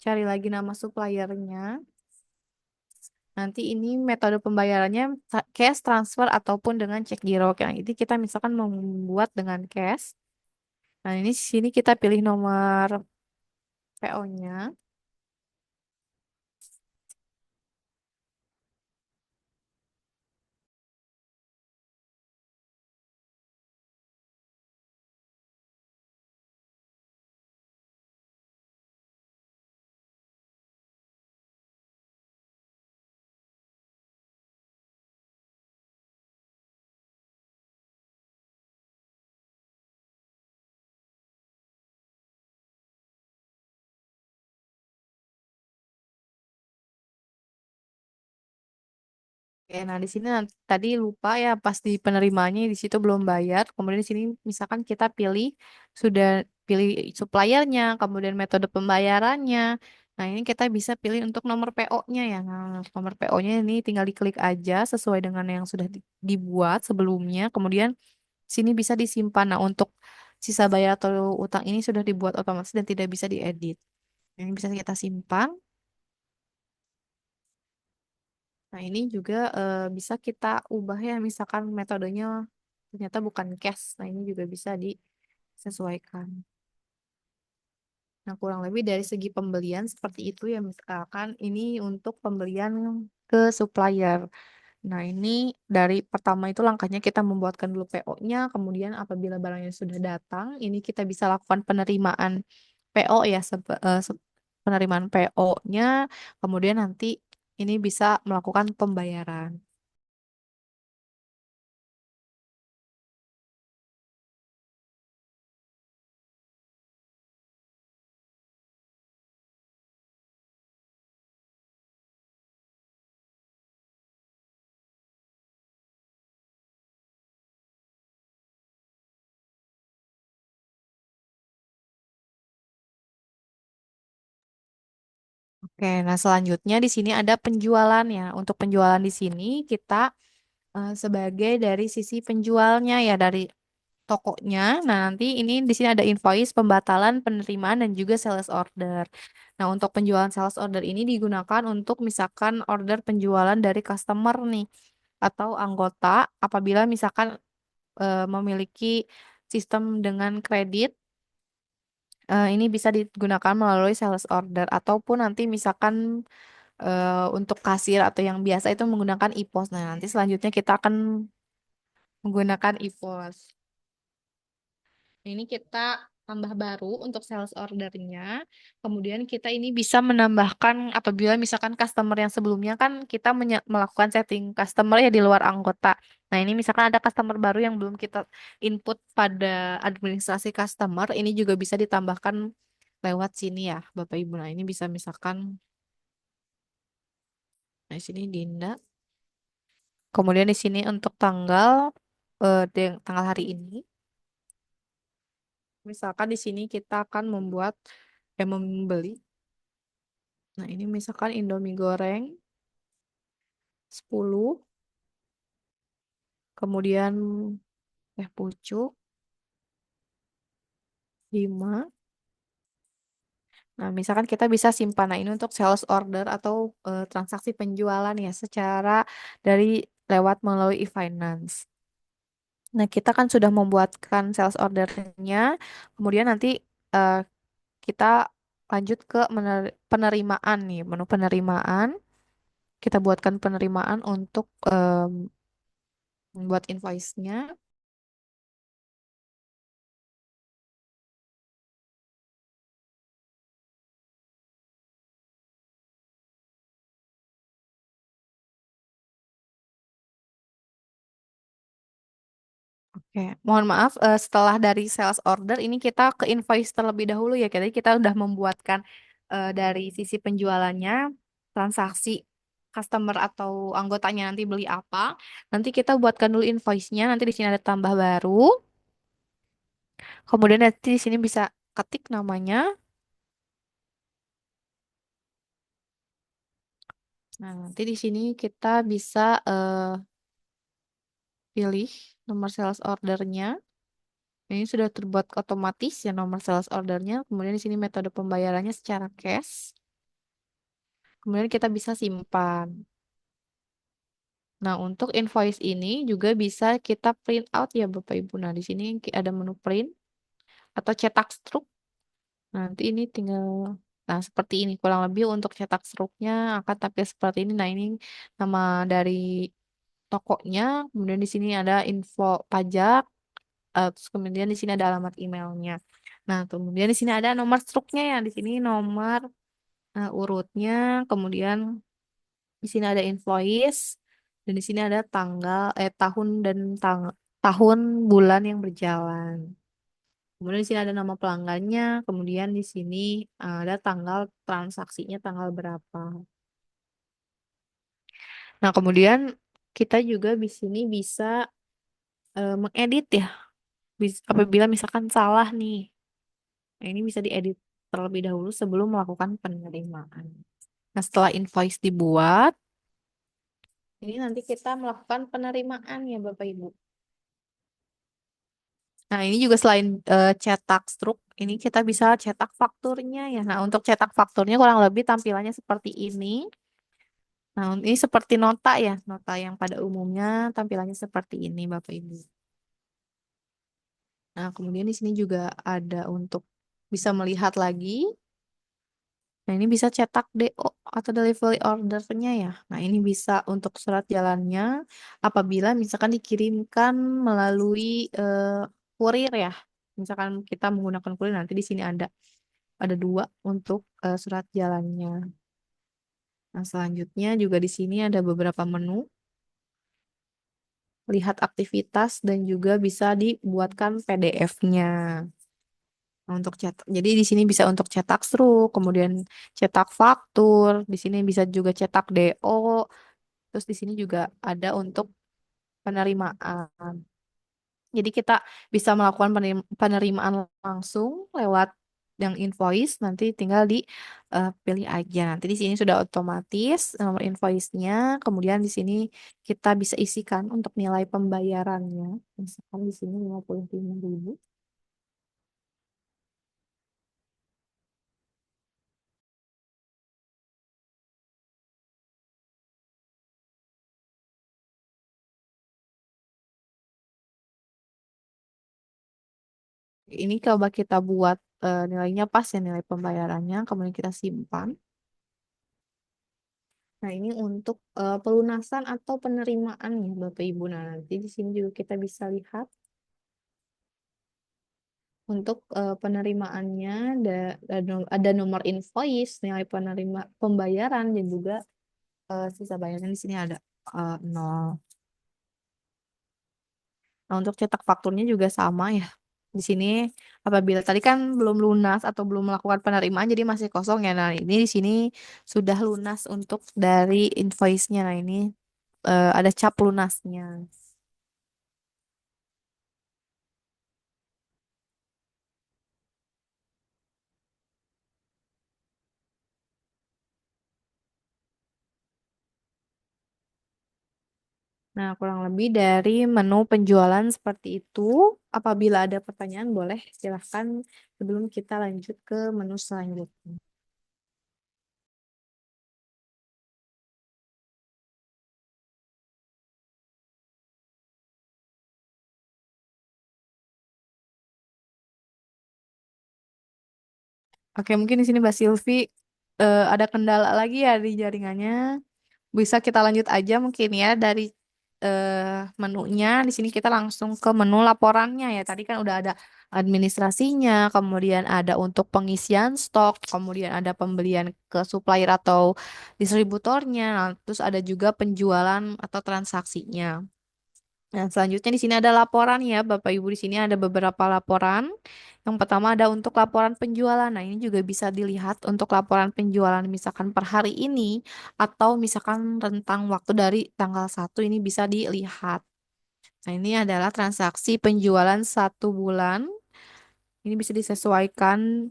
Cari lagi nama suppliernya. Nanti ini metode pembayarannya cash transfer ataupun dengan cek giro. Nah, ini kita misalkan membuat dengan cash. Nah, ini di sini kita pilih nomor PO-nya. Oke, nah di sini tadi lupa ya pas di penerimanya di situ belum bayar. Kemudian di sini misalkan kita sudah pilih suppliernya, kemudian metode pembayarannya. Nah, ini kita bisa pilih untuk nomor PO-nya ya. Nah, nomor PO-nya ini tinggal diklik aja sesuai dengan yang sudah dibuat sebelumnya. Kemudian sini bisa disimpan. Nah, untuk sisa bayar atau utang ini sudah dibuat otomatis dan tidak bisa diedit. Ini bisa kita simpan. Nah, ini juga bisa kita ubah ya, misalkan metodenya ternyata bukan cash. Nah, ini juga bisa disesuaikan. Nah, kurang lebih dari segi pembelian seperti itu ya, misalkan ini untuk pembelian ke supplier. Nah, ini dari pertama itu langkahnya kita membuatkan dulu PO-nya, kemudian apabila barangnya sudah datang, ini kita bisa lakukan penerimaan PO ya, penerimaan PO-nya, kemudian nanti ini bisa melakukan pembayaran. Oke, nah selanjutnya di sini ada penjualannya. Untuk penjualan di sini kita sebagai dari sisi penjualnya ya, dari tokonya. Nah, nanti ini di sini ada invoice, pembatalan, penerimaan, dan juga sales order. Nah, untuk penjualan sales order ini digunakan untuk misalkan order penjualan dari customer nih atau anggota apabila misalkan memiliki sistem dengan kredit, ini bisa digunakan melalui sales order ataupun nanti misalkan untuk kasir atau yang biasa itu menggunakan IPOS. Nah, nanti selanjutnya kita akan menggunakan IPOS. Ini kita tambah baru untuk sales ordernya. Kemudian kita ini bisa menambahkan apabila misalkan customer yang sebelumnya kan kita melakukan setting customer ya di luar anggota. Nah, ini misalkan ada customer baru yang belum kita input pada administrasi customer, ini juga bisa ditambahkan lewat sini ya, Bapak Ibu. Nah, ini bisa misalkan, nah di sini Dinda. Kemudian di sini untuk tanggal tanggal hari ini. Misalkan di sini kita akan membeli. Nah, ini misalkan Indomie goreng 10, kemudian teh pucuk 5. Nah, misalkan kita bisa simpan. Nah, ini untuk sales order atau transaksi penjualan ya secara dari lewat melalui e-finance. Nah, kita kan sudah membuatkan sales ordernya. Kemudian nanti eh, kita lanjut ke penerimaan nih, menu penerimaan. Kita buatkan penerimaan untuk membuat invoice-nya. Oke, mohon maaf, setelah dari sales order ini kita ke invoice terlebih dahulu ya. Jadi kita udah membuatkan dari sisi penjualannya, transaksi customer atau anggotanya nanti beli apa. Nanti kita buatkan dulu invoice-nya. Nanti di sini ada tambah baru. Kemudian nanti di sini bisa ketik namanya. Nah, nanti di sini kita bisa pilih nomor sales ordernya. Ini sudah terbuat otomatis ya nomor sales ordernya. Kemudian di sini metode pembayarannya secara cash. Kemudian kita bisa simpan. Nah, untuk invoice ini juga bisa kita print out ya Bapak Ibu. Nah, di sini ada menu print atau cetak struk. Nanti ini tinggal, nah seperti ini kurang lebih untuk cetak struknya akan tampil seperti ini. Nah, ini nama dari tokonya. Kemudian di sini ada info pajak. Terus kemudian di sini ada alamat emailnya. Nah, kemudian di sini ada nomor struknya ya. Di sini nomor urutnya. Kemudian di sini ada invoice dan di sini ada tahun dan tahun bulan yang berjalan. Kemudian di sini ada nama pelanggannya, kemudian di sini ada tanggal transaksinya tanggal berapa. Nah, kemudian kita juga di sini bisa mengedit ya. Apabila misalkan salah nih. Nah, ini bisa diedit terlebih dahulu sebelum melakukan penerimaan. Nah, setelah invoice dibuat, ini nanti kita melakukan penerimaan ya Bapak Ibu. Nah, ini juga selain cetak struk, ini kita bisa cetak fakturnya ya. Nah, untuk cetak fakturnya kurang lebih tampilannya seperti ini. Nah, ini seperti nota ya, nota yang pada umumnya tampilannya seperti ini Bapak Ibu. Nah, kemudian di sini juga ada untuk bisa melihat lagi. Nah, ini bisa cetak DO atau delivery ordernya ya. Nah, ini bisa untuk surat jalannya apabila misalkan dikirimkan melalui kurir ya. Misalkan kita menggunakan kurir, nanti di sini ada dua untuk surat jalannya. Nah, selanjutnya juga di sini ada beberapa menu, lihat aktivitas dan juga bisa dibuatkan PDF-nya. Nah, untuk cetak, jadi di sini bisa untuk cetak struk, kemudian cetak faktur, di sini bisa juga cetak DO, terus di sini juga ada untuk penerimaan. Jadi kita bisa melakukan penerimaan langsung lewat yang invoice, nanti tinggal di pilih aja. Nanti di sini sudah otomatis nomor invoice-nya, kemudian di sini kita bisa isikan untuk nilai pembayarannya. Misalkan di sini 55.000. Ini coba kita buat nilainya pas ya, nilai pembayarannya, kemudian kita simpan. Nah, ini untuk pelunasan atau penerimaan ya Bapak Ibu. Nah, nanti di sini juga kita bisa lihat untuk penerimaannya ada nomor invoice, nilai penerima pembayaran dan juga sisa bayaran di sini ada 0. Nah, untuk cetak fakturnya juga sama ya. Di sini apabila tadi kan belum lunas atau belum melakukan penerimaan jadi masih kosong ya. Nah, ini di sini sudah lunas untuk dari invoice-nya. Nah, ini ada cap lunasnya. Nah, kurang lebih dari menu penjualan seperti itu. Apabila ada pertanyaan, boleh silahkan sebelum kita lanjut ke menu selanjutnya. Oke, mungkin di sini Mbak Silvi ada kendala lagi ya di jaringannya. Bisa kita lanjut aja mungkin ya dari menunya. Di sini kita langsung ke menu laporannya ya. Tadi kan udah ada administrasinya, kemudian ada untuk pengisian stok, kemudian ada pembelian ke supplier atau distributornya, nah, terus ada juga penjualan atau transaksinya. Nah, selanjutnya di sini ada laporan ya, Bapak Ibu. Di sini ada beberapa laporan. Yang pertama ada untuk laporan penjualan. Nah, ini juga bisa dilihat untuk laporan penjualan misalkan per hari ini atau misalkan rentang waktu dari tanggal 1 ini bisa dilihat. Nah, ini adalah transaksi penjualan 1 bulan. Ini bisa disesuaikan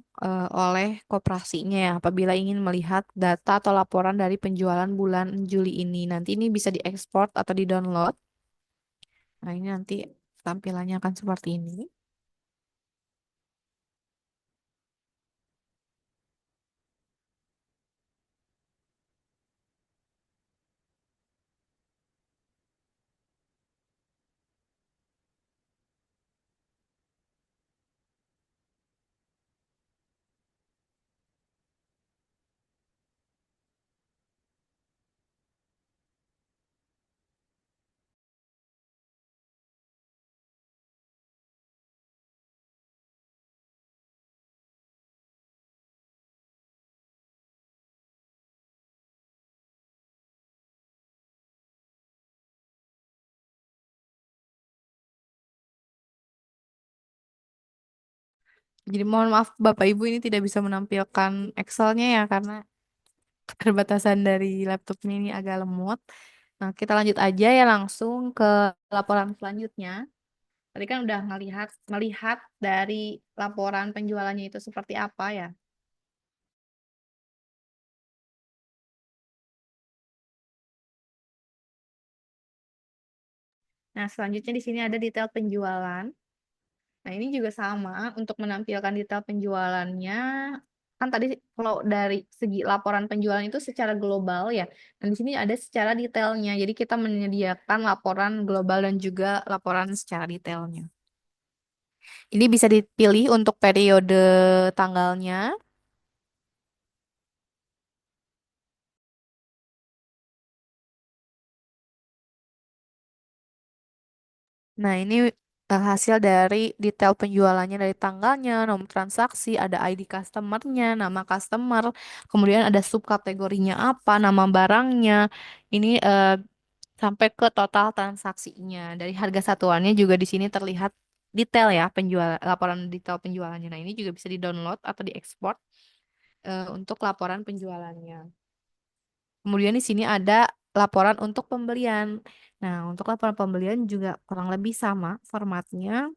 oleh koperasinya ya apabila ingin melihat data atau laporan dari penjualan bulan Juli ini. Nanti ini bisa diekspor atau di-download. Nah, ini nanti tampilannya akan seperti ini. Jadi mohon maaf Bapak Ibu ini tidak bisa menampilkan Excel-nya ya karena keterbatasan dari laptopnya ini agak lemot. Nah, kita lanjut aja ya langsung ke laporan selanjutnya. Tadi kan udah melihat dari laporan penjualannya itu seperti apa ya. Nah, selanjutnya di sini ada detail penjualan. Nah, ini juga sama untuk menampilkan detail penjualannya. Kan tadi kalau dari segi laporan penjualan itu secara global ya. Dan di sini ada secara detailnya. Jadi kita menyediakan laporan global dan juga laporan secara detailnya. Ini bisa dipilih untuk periode tanggalnya. Nah, ini hasil dari detail penjualannya dari tanggalnya, nomor transaksi, ada ID customernya, nama customer, kemudian ada subkategorinya apa, nama barangnya. Ini sampai ke total transaksinya. Dari harga satuannya juga di sini terlihat detail ya laporan detail penjualannya. Nah, ini juga bisa di-download atau diekspor untuk laporan penjualannya. Kemudian di sini ada laporan untuk pembelian. Nah, untuk laporan pembelian juga kurang lebih sama formatnya.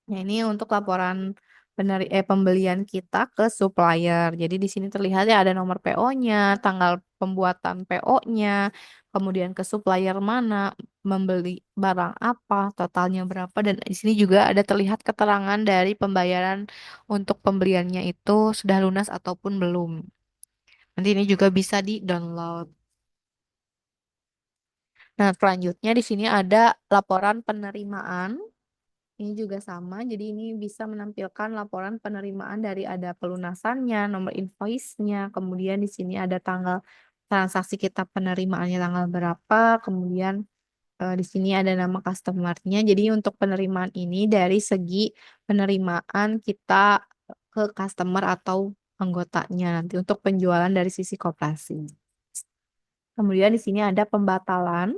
Nah, ini untuk laporan pembelian kita ke supplier. Jadi di sini terlihat ya ada nomor PO-nya, tanggal pembuatan PO-nya, kemudian ke supplier mana, membeli barang apa, totalnya berapa, dan di sini juga ada terlihat keterangan dari pembayaran untuk pembeliannya itu sudah lunas ataupun belum. Nanti ini juga bisa di-download. Nah, selanjutnya di sini ada laporan penerimaan. Ini juga sama, jadi ini bisa menampilkan laporan penerimaan dari ada pelunasannya, nomor invoice-nya, kemudian di sini ada tanggal transaksi kita penerimaannya tanggal berapa, kemudian di sini ada nama customer-nya. Jadi untuk penerimaan ini dari segi penerimaan kita ke customer atau anggotanya nanti untuk penjualan dari sisi koperasi. Kemudian di sini ada pembatalan.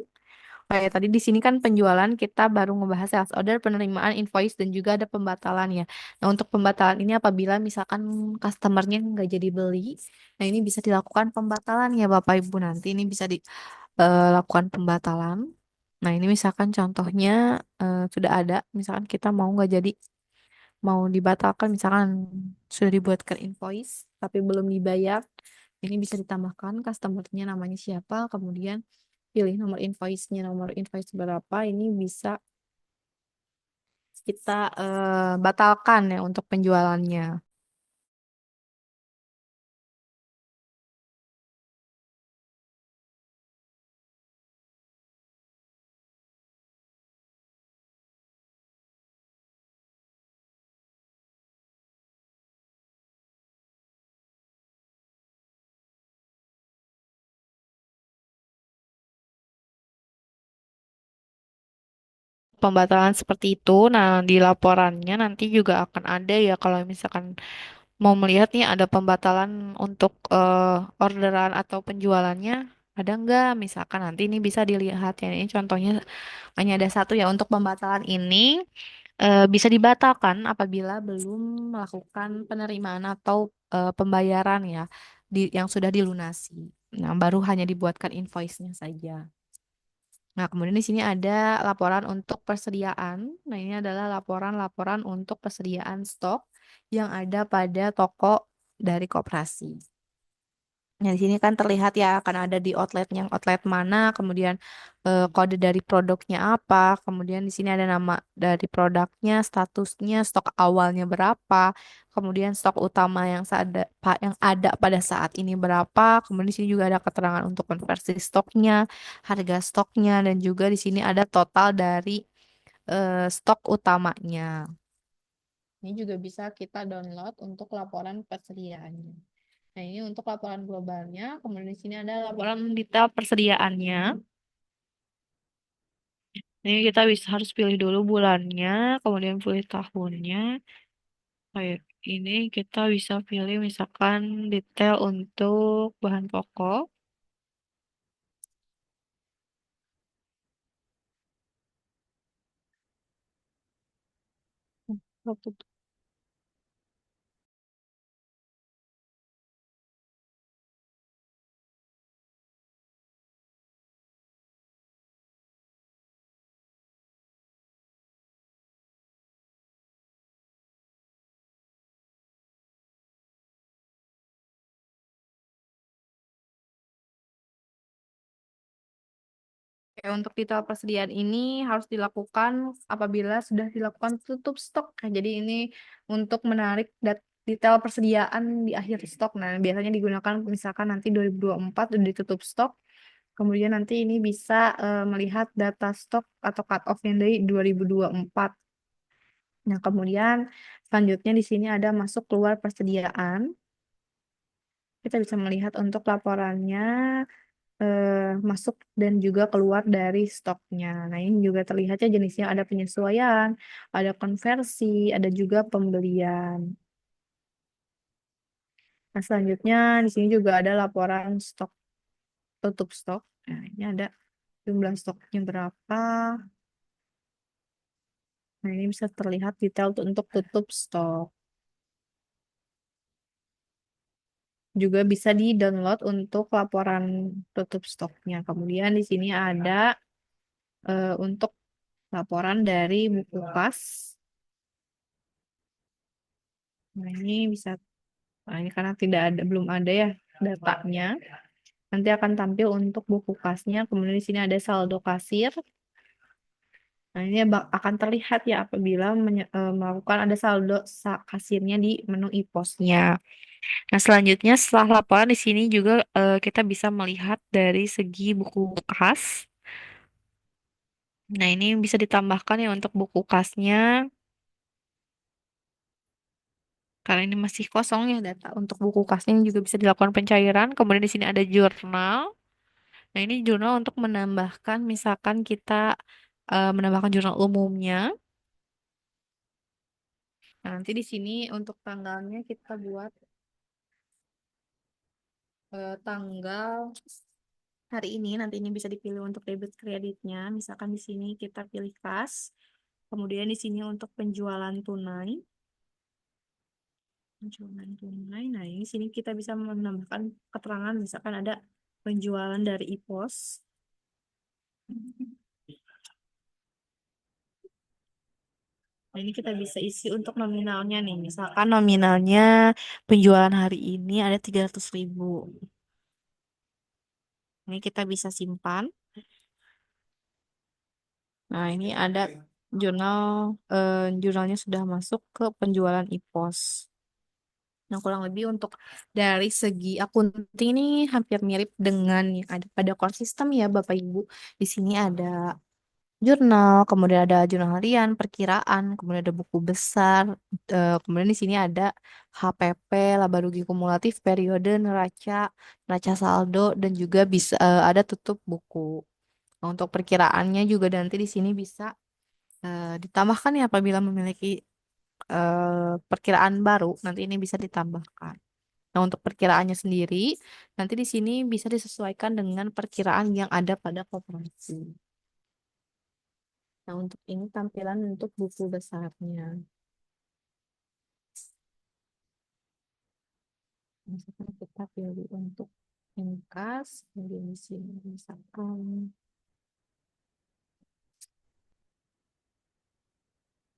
Kayak tadi di sini kan penjualan kita baru ngebahas sales order, penerimaan invoice dan juga ada pembatalan ya. Nah, untuk pembatalan ini apabila misalkan customernya nggak jadi beli, nah ini bisa dilakukan pembatalan ya Bapak Ibu nanti ini bisa dilakukan pembatalan. Nah, ini misalkan contohnya sudah ada, misalkan kita mau nggak jadi mau dibatalkan, misalkan sudah dibuatkan invoice tapi belum dibayar, ini bisa ditambahkan customernya namanya siapa, kemudian pilih nomor invoice-nya, nomor invoice berapa, ini bisa kita batalkan ya untuk penjualannya. Pembatalan seperti itu, nah di laporannya nanti juga akan ada ya kalau misalkan mau melihat nih ada pembatalan untuk orderan atau penjualannya ada nggak? Misalkan nanti ini bisa dilihat ya ini contohnya hanya ada satu ya untuk pembatalan ini bisa dibatalkan apabila belum melakukan penerimaan atau pembayaran ya yang sudah dilunasi. Nah, baru hanya dibuatkan invoice-nya saja. Nah, kemudian di sini ada laporan untuk persediaan. Nah, ini adalah laporan-laporan untuk persediaan stok yang ada pada toko dari koperasi. Nah, di sini kan terlihat ya akan ada di outletnya, outlet mana, kemudian kode dari produknya apa, kemudian di sini ada nama dari produknya, statusnya, stok awalnya berapa, kemudian stok utama yang ada pada saat ini berapa, kemudian di sini juga ada keterangan untuk konversi stoknya, harga stoknya, dan juga di sini ada total dari stok utamanya. Ini juga bisa kita download untuk laporan persediaannya. Nah, ini untuk laporan globalnya. Kemudian di sini ada laporan detail persediaannya. Ini kita harus pilih dulu bulannya, kemudian pilih tahunnya. Kayak ini kita bisa pilih misalkan detail untuk bahan pokok. Oke, untuk detail persediaan ini harus dilakukan apabila sudah dilakukan tutup stok. Nah, jadi ini untuk menarik detail persediaan di akhir stok. Nah, biasanya digunakan misalkan nanti 2024 sudah ditutup stok. Kemudian nanti ini bisa melihat data stok atau cut off yang dari 2024. Nah, kemudian selanjutnya di sini ada masuk keluar persediaan. Kita bisa melihat untuk laporannya masuk dan juga keluar dari stoknya. Nah, ini juga terlihatnya jenisnya ada penyesuaian, ada konversi, ada juga pembelian. Nah, selanjutnya di sini juga ada laporan stok, tutup stok. Nah, ini ada jumlah stoknya berapa. Nah, ini bisa terlihat detail untuk tutup stok. Juga bisa di-download untuk laporan tutup stoknya. Kemudian di sini ada untuk laporan dari buku kas. Nah, ini bisa, nah ini karena tidak ada, belum ada ya datanya. Nanti akan tampil untuk buku kasnya. Kemudian di sini ada saldo kasir. Nah, ini akan terlihat ya apabila melakukan ada saldo kasirnya di menu e-posnya. Nah, selanjutnya setelah laporan di sini juga kita bisa melihat dari segi buku kas. Nah, ini bisa ditambahkan ya untuk buku kasnya. Karena ini masih kosong ya data untuk buku kasnya ini juga bisa dilakukan pencairan. Kemudian di sini ada jurnal. Nah, ini jurnal untuk menambahkan misalkan kita menambahkan jurnal umumnya. Nah, nanti di sini untuk tanggalnya kita buat tanggal hari ini. Nanti ini bisa dipilih untuk debit kreditnya. Misalkan di sini kita pilih kas. Kemudian di sini untuk penjualan tunai. Penjualan tunai. Nah, ini sini kita bisa menambahkan keterangan misalkan ada penjualan dari e-pos. Nah, ini kita bisa isi untuk nominalnya nih. Misalkan nominalnya penjualan hari ini ada 300.000. Ini kita bisa simpan. Nah, ini ada jurnalnya sudah masuk ke penjualan e-pos. Nah, kurang lebih untuk dari segi akunting ini hampir mirip dengan yang ada pada core system ya, Bapak Ibu. Di sini ada jurnal, kemudian ada jurnal harian, perkiraan, kemudian ada buku besar, kemudian di sini ada HPP, laba rugi kumulatif, periode, neraca, neraca saldo, dan juga bisa ada tutup buku. Nah, untuk perkiraannya juga nanti di sini bisa ditambahkan ya apabila memiliki perkiraan baru, nanti ini bisa ditambahkan. Nah, untuk perkiraannya sendiri, nanti di sini bisa disesuaikan dengan perkiraan yang ada pada koperasi. Nah, untuk ini tampilan untuk buku besarnya. Misalkan kita pilih untuk inkas, kemudian di sini misalkan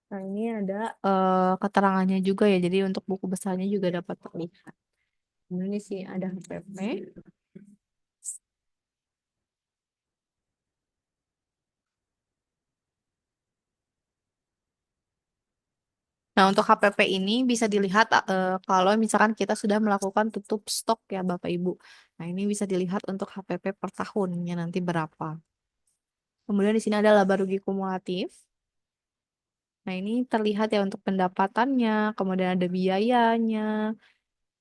nah ini ada keterangannya juga ya, jadi untuk buku besarnya juga dapat terlihat. Kemudian di sini ada HPP. Nah, untuk HPP ini bisa dilihat kalau misalkan kita sudah melakukan tutup stok ya Bapak Ibu. Nah, ini bisa dilihat untuk HPP per tahunnya nanti berapa. Kemudian di sini ada laba rugi kumulatif. Nah, ini terlihat ya untuk pendapatannya, kemudian ada biayanya.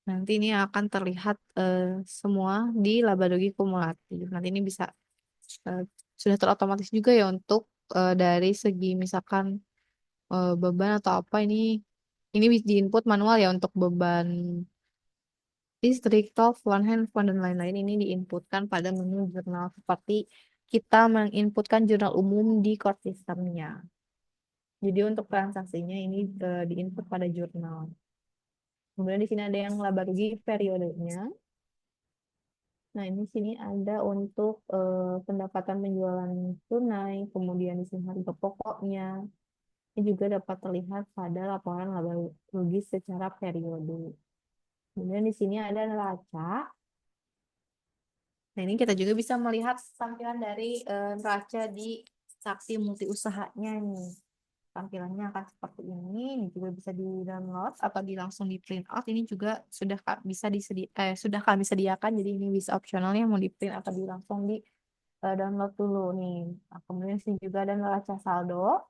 Nanti ini akan terlihat semua di laba rugi kumulatif. Nanti ini bisa eh, sudah terotomatis juga ya untuk dari segi misalkan beban atau apa ini diinput manual ya untuk beban listrik, telepon, handphone dan lain-lain ini diinputkan pada menu jurnal seperti kita menginputkan jurnal umum di core systemnya. Jadi untuk transaksinya ini diinput pada jurnal. Kemudian di sini ada yang laba rugi periodenya. Nah, ini sini ada untuk pendapatan penjualan tunai, kemudian di sini harga pokoknya. Ini juga dapat terlihat pada laporan laba rugi secara periode. Kemudian di sini ada neraca. Nah, ini kita juga bisa melihat tampilan dari neraca di saksi multi usahanya nih. Tampilannya akan seperti ini. Ini juga bisa di-download atau langsung di print out. Ini juga sudah kami sediakan. Jadi ini bisa opsionalnya mau di print atau langsung di download dulu nih. Nah, kemudian sini juga ada neraca saldo.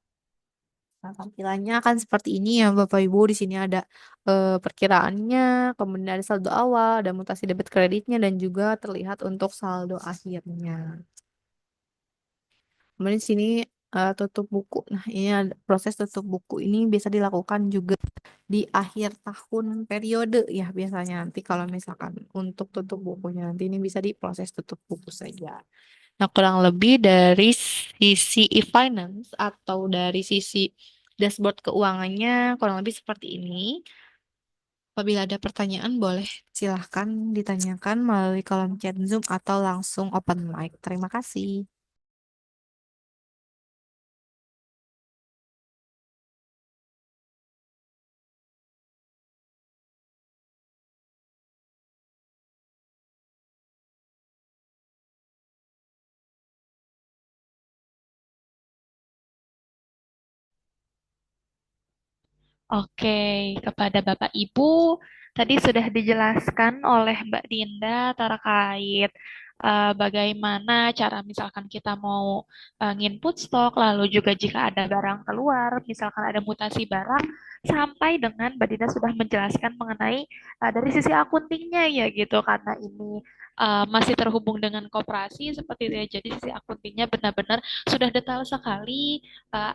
Nah, tampilannya akan seperti ini ya Bapak Ibu. Di sini ada perkiraannya, kemudian ada saldo awal, ada mutasi debit kreditnya, dan juga terlihat untuk saldo akhirnya. Kemudian di sini tutup buku. Nah, ini ada proses tutup buku ini bisa dilakukan juga di akhir tahun periode ya biasanya. Nanti kalau misalkan untuk tutup bukunya nanti ini bisa diproses tutup buku saja. Nah, kurang lebih dari sisi e-finance atau dari sisi dashboard keuangannya kurang lebih seperti ini. Apabila ada pertanyaan, boleh silahkan ditanyakan melalui kolom chat Zoom atau langsung open mic. Terima kasih. Oke, kepada Bapak Ibu, tadi sudah dijelaskan oleh Mbak Dinda terkait bagaimana cara misalkan kita mau nginput stok, lalu juga jika ada barang keluar, misalkan ada mutasi barang, sampai dengan Mbak Dinda sudah menjelaskan mengenai dari sisi akuntingnya ya gitu, karena ini masih terhubung dengan koperasi seperti itu ya. Jadi sisi akuntingnya benar-benar sudah detail sekali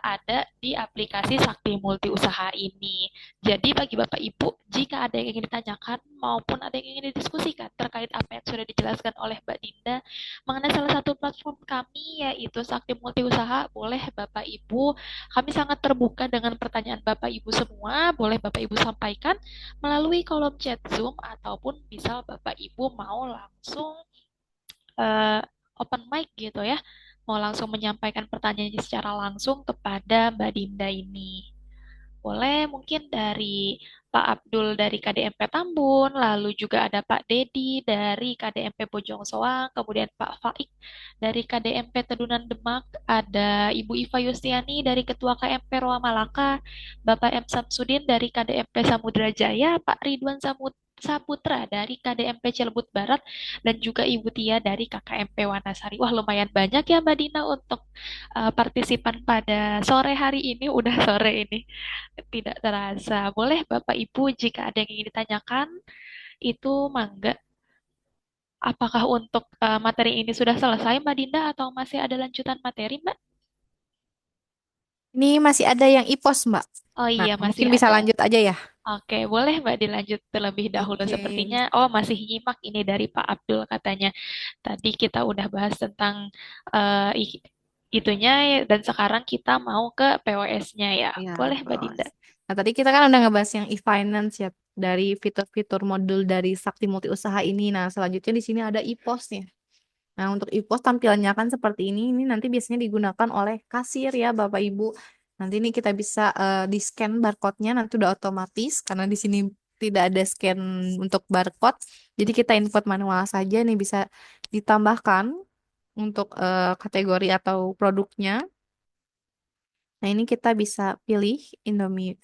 ada di aplikasi Sakti Multi Usaha ini. Jadi bagi Bapak Ibu, jika ada yang ingin ditanyakan maupun ada yang ingin didiskusikan terkait apa yang sudah dijelaskan oleh Mbak Dinda mengenai salah satu platform kami yaitu Sakti Multi Usaha, boleh Bapak Ibu, kami sangat terbuka dengan pertanyaan Bapak Ibu semua, boleh Bapak Ibu sampaikan melalui kolom chat Zoom ataupun misal Bapak Ibu mau langsung eh, open mic gitu ya, mau langsung menyampaikan pertanyaannya secara langsung kepada Mbak Dinda ini. Boleh mungkin dari Pak Abdul dari KDMP Tambun, lalu juga ada Pak Dedi dari KDMP Bojong Soang, kemudian Pak Faik dari KDMP Tedunan Demak, ada Ibu Iva Yustiani dari Ketua KMP Roa Malaka, Bapak M. Samsudin dari KDMP Samudra Jaya, Pak Ridwan Saputra dari KDMP Cilebut Barat, dan juga Ibu Tia dari KKMP Wanasari. Wah, lumayan banyak ya Mbak Dina untuk partisipan pada sore hari ini, udah sore ini. Tidak terasa. Boleh Bapak Ibu jika ada yang ingin ditanyakan, itu mangga. Apakah untuk materi ini sudah selesai Mbak Dinda atau masih ada lanjutan materi Mbak? Ini masih ada yang e-post, Mbak. Oh Nah, iya masih mungkin bisa ada. lanjut aja ya. Oke, boleh Mbak dilanjut terlebih dahulu. Oke. Sepertinya, oh masih nyimak ini dari Pak Abdul katanya. Tadi kita udah bahas tentang eh, i- itunya dan sekarang kita mau ke POS-nya ya. Ya, Boleh Mbak Dinda? terus. Nah, tadi kita kan udah ngebahas yang e-finance ya, dari fitur-fitur modul dari Sakti Multi Usaha ini. Nah, selanjutnya di sini ada e-postnya. Nah, untuk e-post tampilannya kan seperti ini. Ini nanti biasanya digunakan oleh kasir ya, Bapak Ibu. Nanti ini kita bisa di-scan barcode-nya, nanti udah otomatis karena di sini tidak ada scan untuk barcode. Jadi kita input manual saja nih bisa ditambahkan untuk kategori atau produknya. Nah, ini kita bisa pilih Indomie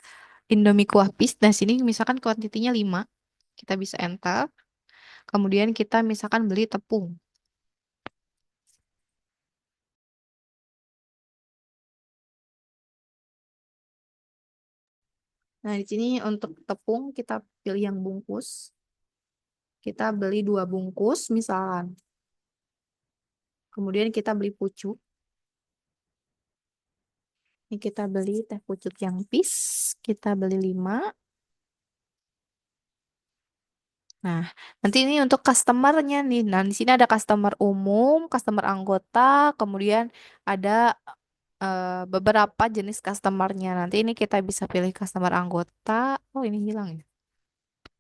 Indomie kuah pis. Nah, sini misalkan kuantitinya 5, kita bisa enter. Kemudian kita misalkan beli tepung. Nah, di sini untuk tepung kita pilih yang bungkus. Kita beli 2 bungkus misalkan. Kemudian kita beli pucuk. Ini kita beli teh pucuk yang pis. Kita beli 5. Nah, nanti ini untuk customernya nih. Nah, di sini ada customer umum, customer anggota, kemudian ada beberapa jenis customernya. Nanti ini kita bisa pilih customer anggota. Oh, ini hilang ya.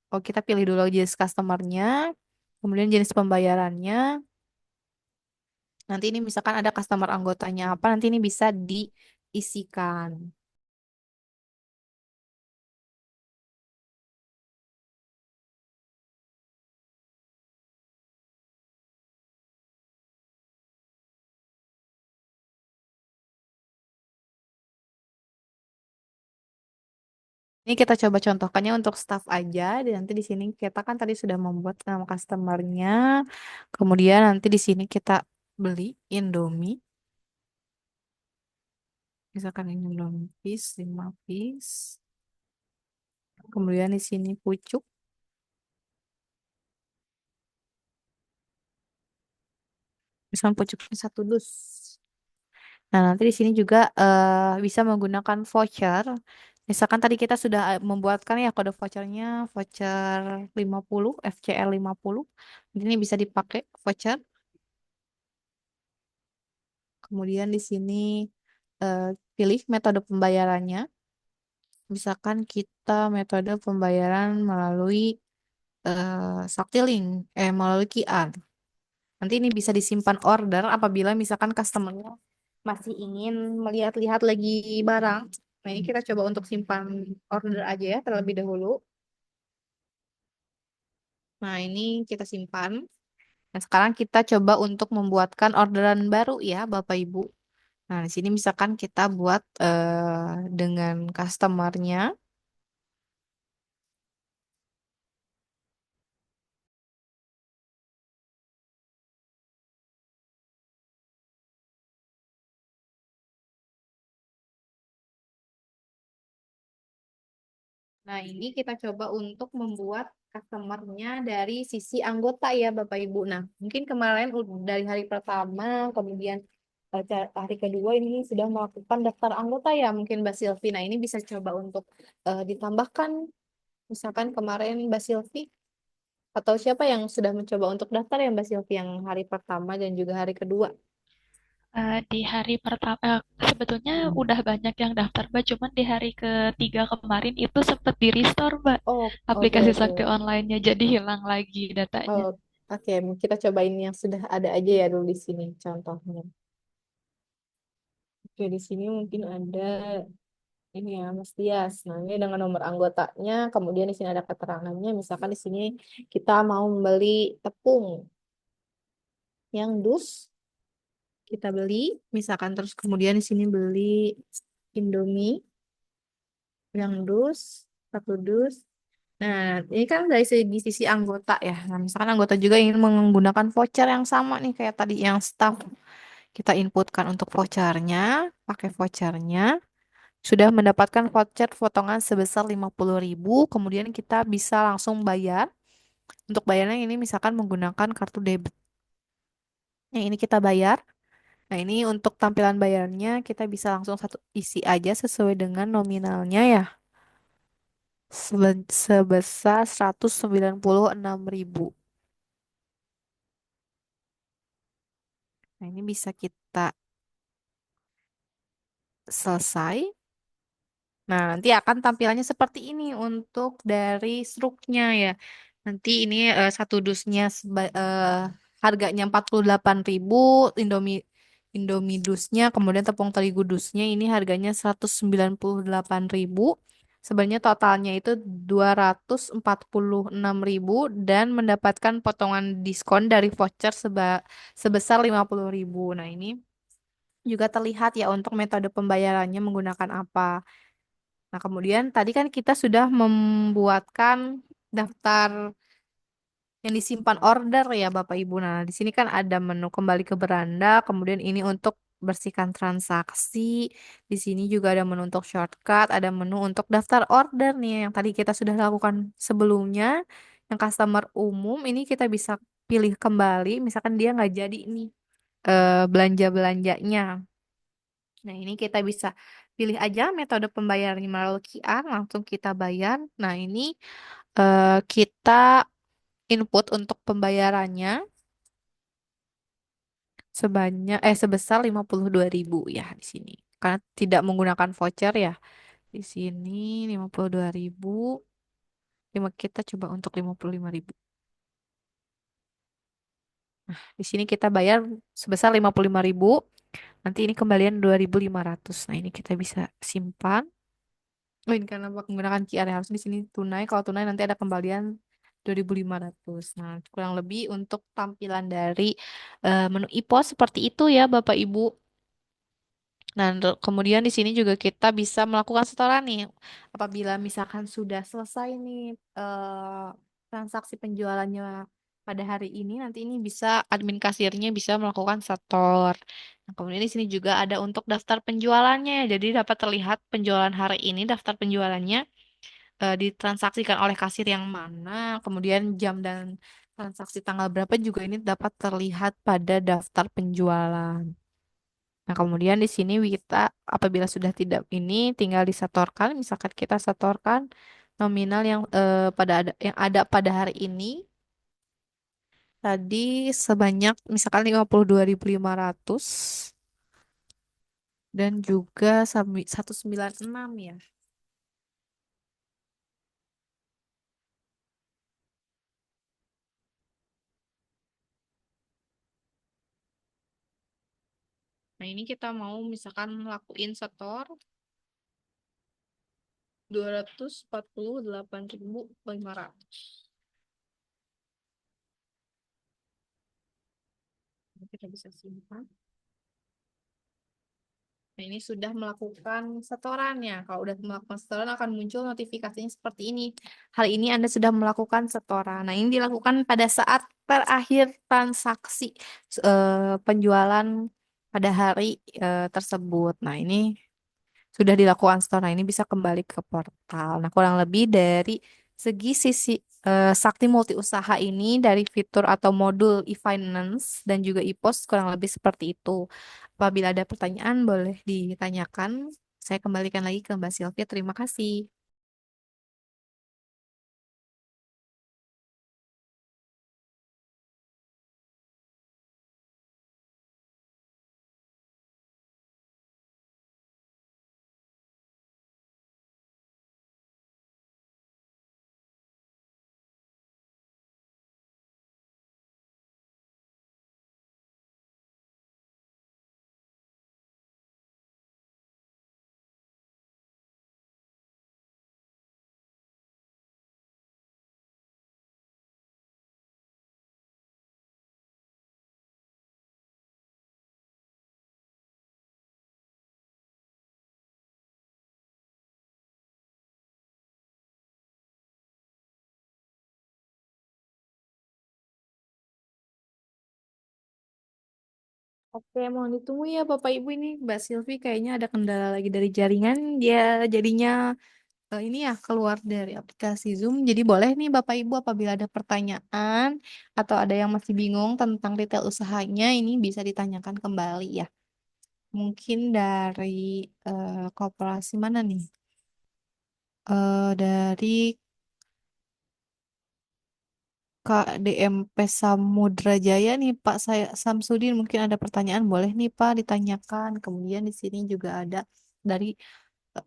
Oh, kita pilih dulu jenis customernya, kemudian jenis pembayarannya. Nanti ini misalkan ada customer anggotanya apa, nanti ini bisa diisikan. Ini kita coba contohkannya untuk staff aja. Dan nanti di sini kita kan tadi sudah membuat nama customernya. Kemudian nanti di sini kita beli Indomie. Misalkan ini belum piece, 5 piece. Kemudian di sini pucuk. Misalkan pucuknya 1 dus. Nah, nanti di sini juga bisa menggunakan voucher. Misalkan tadi kita sudah membuatkan ya kode vouchernya, voucher 50, FCL 50. Ini bisa dipakai voucher. Kemudian di sini eh, pilih metode pembayarannya. Misalkan kita metode pembayaran melalui Saktiling, melalui QR. Nanti ini bisa disimpan order apabila misalkan customernya masih ingin melihat-lihat lagi barang. Nah, ini kita coba untuk simpan order aja ya terlebih dahulu. Nah, ini kita simpan. Nah, sekarang kita coba untuk membuatkan orderan baru ya, Bapak Ibu. Nah, di sini misalkan kita buat dengan customernya. Nah, ini kita coba untuk membuat customernya dari sisi anggota ya, Bapak Ibu. Nah, mungkin kemarin dari hari pertama, kemudian hari kedua ini sudah melakukan daftar anggota ya, mungkin Mbak Silvi. Nah, ini bisa coba untuk ditambahkan, misalkan kemarin Mbak Silvi, atau siapa yang sudah mencoba untuk daftar ya Mbak Silvi yang hari pertama dan juga hari kedua. Di hari pertama, sebetulnya udah banyak yang daftar, Mbak. Cuman di hari ketiga kemarin itu sempat di-restore, Mbak. Oh, oke Aplikasi oke. Sakti online-nya jadi hilang lagi datanya. Oh, oke. Kita cobain yang sudah ada aja ya dulu di sini contohnya. Oke, di sini mungkin ada ini ya, Mas Tias. Nah, ini dengan nomor anggotanya, kemudian di sini ada keterangannya. Misalkan di sini kita mau membeli tepung yang dus, kita beli. Misalkan terus kemudian di sini beli Indomie yang dus, 1 dus. Nah, ini kan dari sisi anggota ya. Nah, misalkan anggota juga ingin menggunakan voucher yang sama nih kayak tadi yang staff. Kita inputkan untuk vouchernya, pakai vouchernya. Sudah mendapatkan voucher potongan sebesar 50.000, kemudian kita bisa langsung bayar. Untuk bayarnya ini misalkan menggunakan kartu debit. Yang ini kita bayar. Nah, ini untuk tampilan bayarnya kita bisa langsung satu isi aja sesuai dengan nominalnya ya. Sebesar 196.000. Nah, ini bisa kita selesai. Nah, nanti akan tampilannya seperti ini untuk dari struknya ya. Nanti ini 1 dusnya harganya 48.000, Indomie Indomie dusnya, kemudian tepung terigu dusnya ini harganya 198.000. Sebenarnya totalnya itu 246.000 dan mendapatkan potongan diskon dari voucher sebesar 50.000. Nah, ini juga terlihat ya untuk metode pembayarannya menggunakan apa. Nah, kemudian tadi kan kita sudah membuatkan daftar yang disimpan order ya Bapak Ibu. Nah, di sini kan ada menu kembali ke beranda, kemudian ini untuk bersihkan transaksi. Di sini juga ada menu untuk shortcut, ada menu untuk daftar order nih yang tadi kita sudah lakukan sebelumnya. Yang customer umum ini kita bisa pilih kembali, misalkan dia nggak jadi nih belanja-belanjanya. Nah, ini kita bisa pilih aja metode pembayarannya melalui QR, langsung kita bayar. Nah, ini kita input untuk pembayarannya sebesar 52.000 ya di sini. Karena tidak menggunakan voucher ya. Di sini 52.000. Kita coba untuk 55.000. Di sini kita bayar sebesar 55.000. Nanti ini kembalian 2.500. Nah, ini kita bisa simpan. Oh, ini karena menggunakan QR ya, harus di sini tunai. Kalau tunai nanti ada kembalian 2.500. Nah, kurang lebih untuk tampilan dari menu IPOS seperti itu ya, Bapak Ibu. Nah, kemudian di sini juga kita bisa melakukan setoran nih. Apabila misalkan sudah selesai nih transaksi penjualannya pada hari ini, nanti ini bisa admin kasirnya bisa melakukan setor. Nah, kemudian di sini juga ada untuk daftar penjualannya. Jadi dapat terlihat penjualan hari ini, daftar penjualannya ditransaksikan oleh kasir yang mana, kemudian jam dan transaksi tanggal berapa juga ini dapat terlihat pada daftar penjualan. Nah, kemudian di sini kita apabila sudah tidak ini tinggal disetorkan, misalkan kita setorkan nominal yang ada pada hari ini tadi sebanyak misalkan 52.500 dan juga 196 ya. Nah, ini kita mau misalkan lakuin setor 248.500. Kita bisa simpan. Nah, ini sudah melakukan setorannya. Kalau udah melakukan setoran akan muncul notifikasinya seperti ini. Hari ini Anda sudah melakukan setoran. Nah, ini dilakukan pada saat terakhir transaksi penjualan pada hari tersebut. Nah, ini sudah dilakukan store. Nah, ini bisa kembali ke portal. Nah, kurang lebih dari sisi Sakti Multi Usaha ini dari fitur atau modul e-finance dan juga e-pos kurang lebih seperti itu. Apabila ada pertanyaan boleh ditanyakan. Saya kembalikan lagi ke Mbak Sylvia. Terima kasih. Oke, mohon ditunggu ya Bapak Ibu ini Mbak Silvi kayaknya ada kendala lagi dari jaringan. Dia jadinya ini ya keluar dari aplikasi Zoom. Jadi boleh nih Bapak Ibu apabila ada pertanyaan atau ada yang masih bingung tentang retail usahanya ini bisa ditanyakan kembali ya. Mungkin dari koperasi mana nih? Dari KDMP Samudra Jaya nih Pak saya Samsudin mungkin ada pertanyaan boleh nih Pak ditanyakan. Kemudian di sini juga ada dari eh,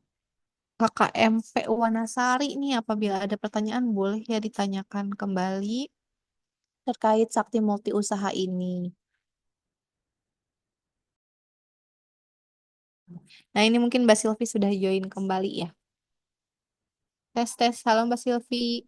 KKMP Wanasari nih apabila ada pertanyaan boleh ya ditanyakan kembali terkait Sakti Multi Usaha ini. Nah, ini mungkin Mbak Silvi sudah join kembali ya. Tes tes, halo Mbak Silvi.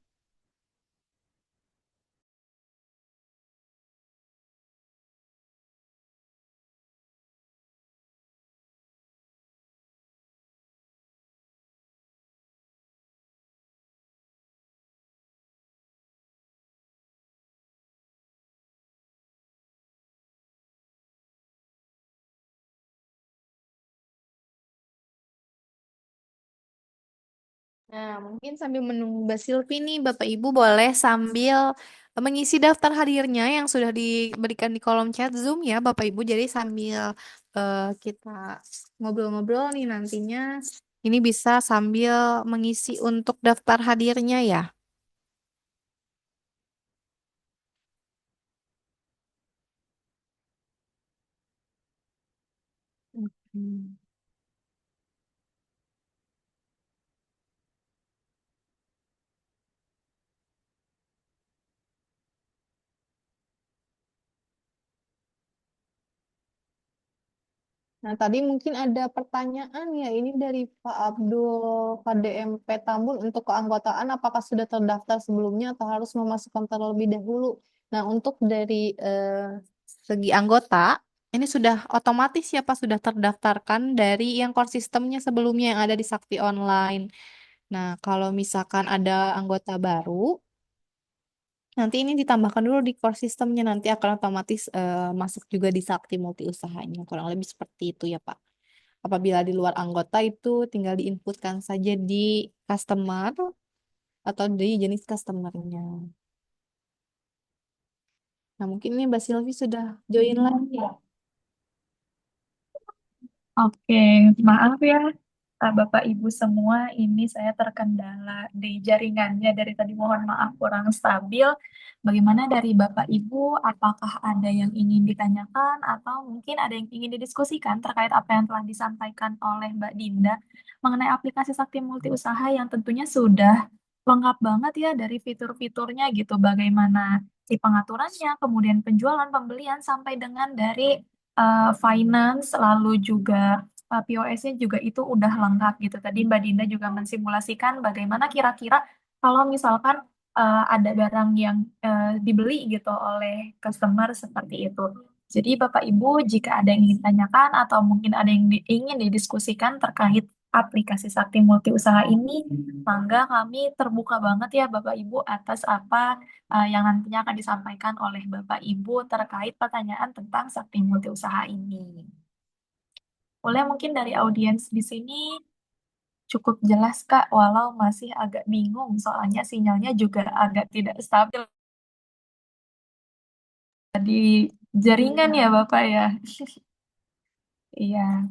Nah, mungkin sambil menunggu Mbak Silvi nih, Bapak Ibu boleh sambil mengisi daftar hadirnya yang sudah diberikan di kolom chat Zoom ya, Bapak Ibu. Jadi sambil kita ngobrol-ngobrol nih nantinya, ini bisa sambil mengisi untuk daftar hadirnya ya. Hmm. Nah, tadi mungkin ada pertanyaan ya, ini dari Pak Abdul KDMP Tambun untuk keanggotaan apakah sudah terdaftar sebelumnya atau harus memasukkan terlebih dahulu. Nah, untuk dari segi anggota, ini sudah otomatis ya Pak sudah terdaftarkan dari yang core sistemnya sebelumnya yang ada di Sakti Online. Nah, kalau misalkan ada anggota baru, Nanti ini ditambahkan dulu di core sistemnya, nanti akan otomatis masuk juga di Sakti Multi Usahanya. Kurang lebih seperti itu ya Pak. Apabila di luar anggota itu tinggal diinputkan saja di customer atau di jenis customernya. Nah mungkin ini Mbak Silvi sudah join lagi ya. Oke, maaf ya, Bapak Ibu semua, ini saya terkendala di jaringannya dari tadi. Mohon maaf kurang stabil. Bagaimana dari Bapak Ibu? Apakah ada yang ingin ditanyakan atau mungkin ada yang ingin didiskusikan terkait apa yang telah disampaikan oleh Mbak Dinda mengenai aplikasi Sakti Multi Usaha yang tentunya sudah lengkap banget ya dari fitur-fiturnya gitu. Bagaimana si pengaturannya, kemudian penjualan, pembelian sampai dengan dari finance, lalu juga POS-nya juga itu udah lengkap gitu. Tadi Mbak Dinda juga mensimulasikan bagaimana kira-kira kalau misalkan ada barang yang dibeli gitu oleh customer seperti itu. Jadi Bapak Ibu, jika ada yang ingin ditanyakan atau mungkin ada yang ingin didiskusikan terkait aplikasi Sakti Multi Usaha ini, mangga kami terbuka banget ya Bapak Ibu atas apa yang nantinya akan disampaikan oleh Bapak Ibu terkait pertanyaan tentang Sakti Multi Usaha ini. Boleh mungkin dari audiens di sini cukup jelas Kak, walau masih agak bingung soalnya sinyalnya juga agak tidak stabil di jaringan ya Bapak ya. Iya.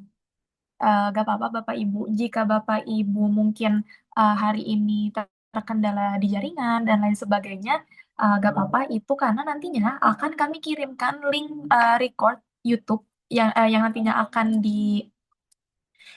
Gak apa-apa Bapak Ibu. Jika Bapak Ibu mungkin hari ini terkendala di jaringan dan lain sebagainya, gak apa-apa itu karena nantinya akan kami kirimkan link record YouTube yang nantinya akan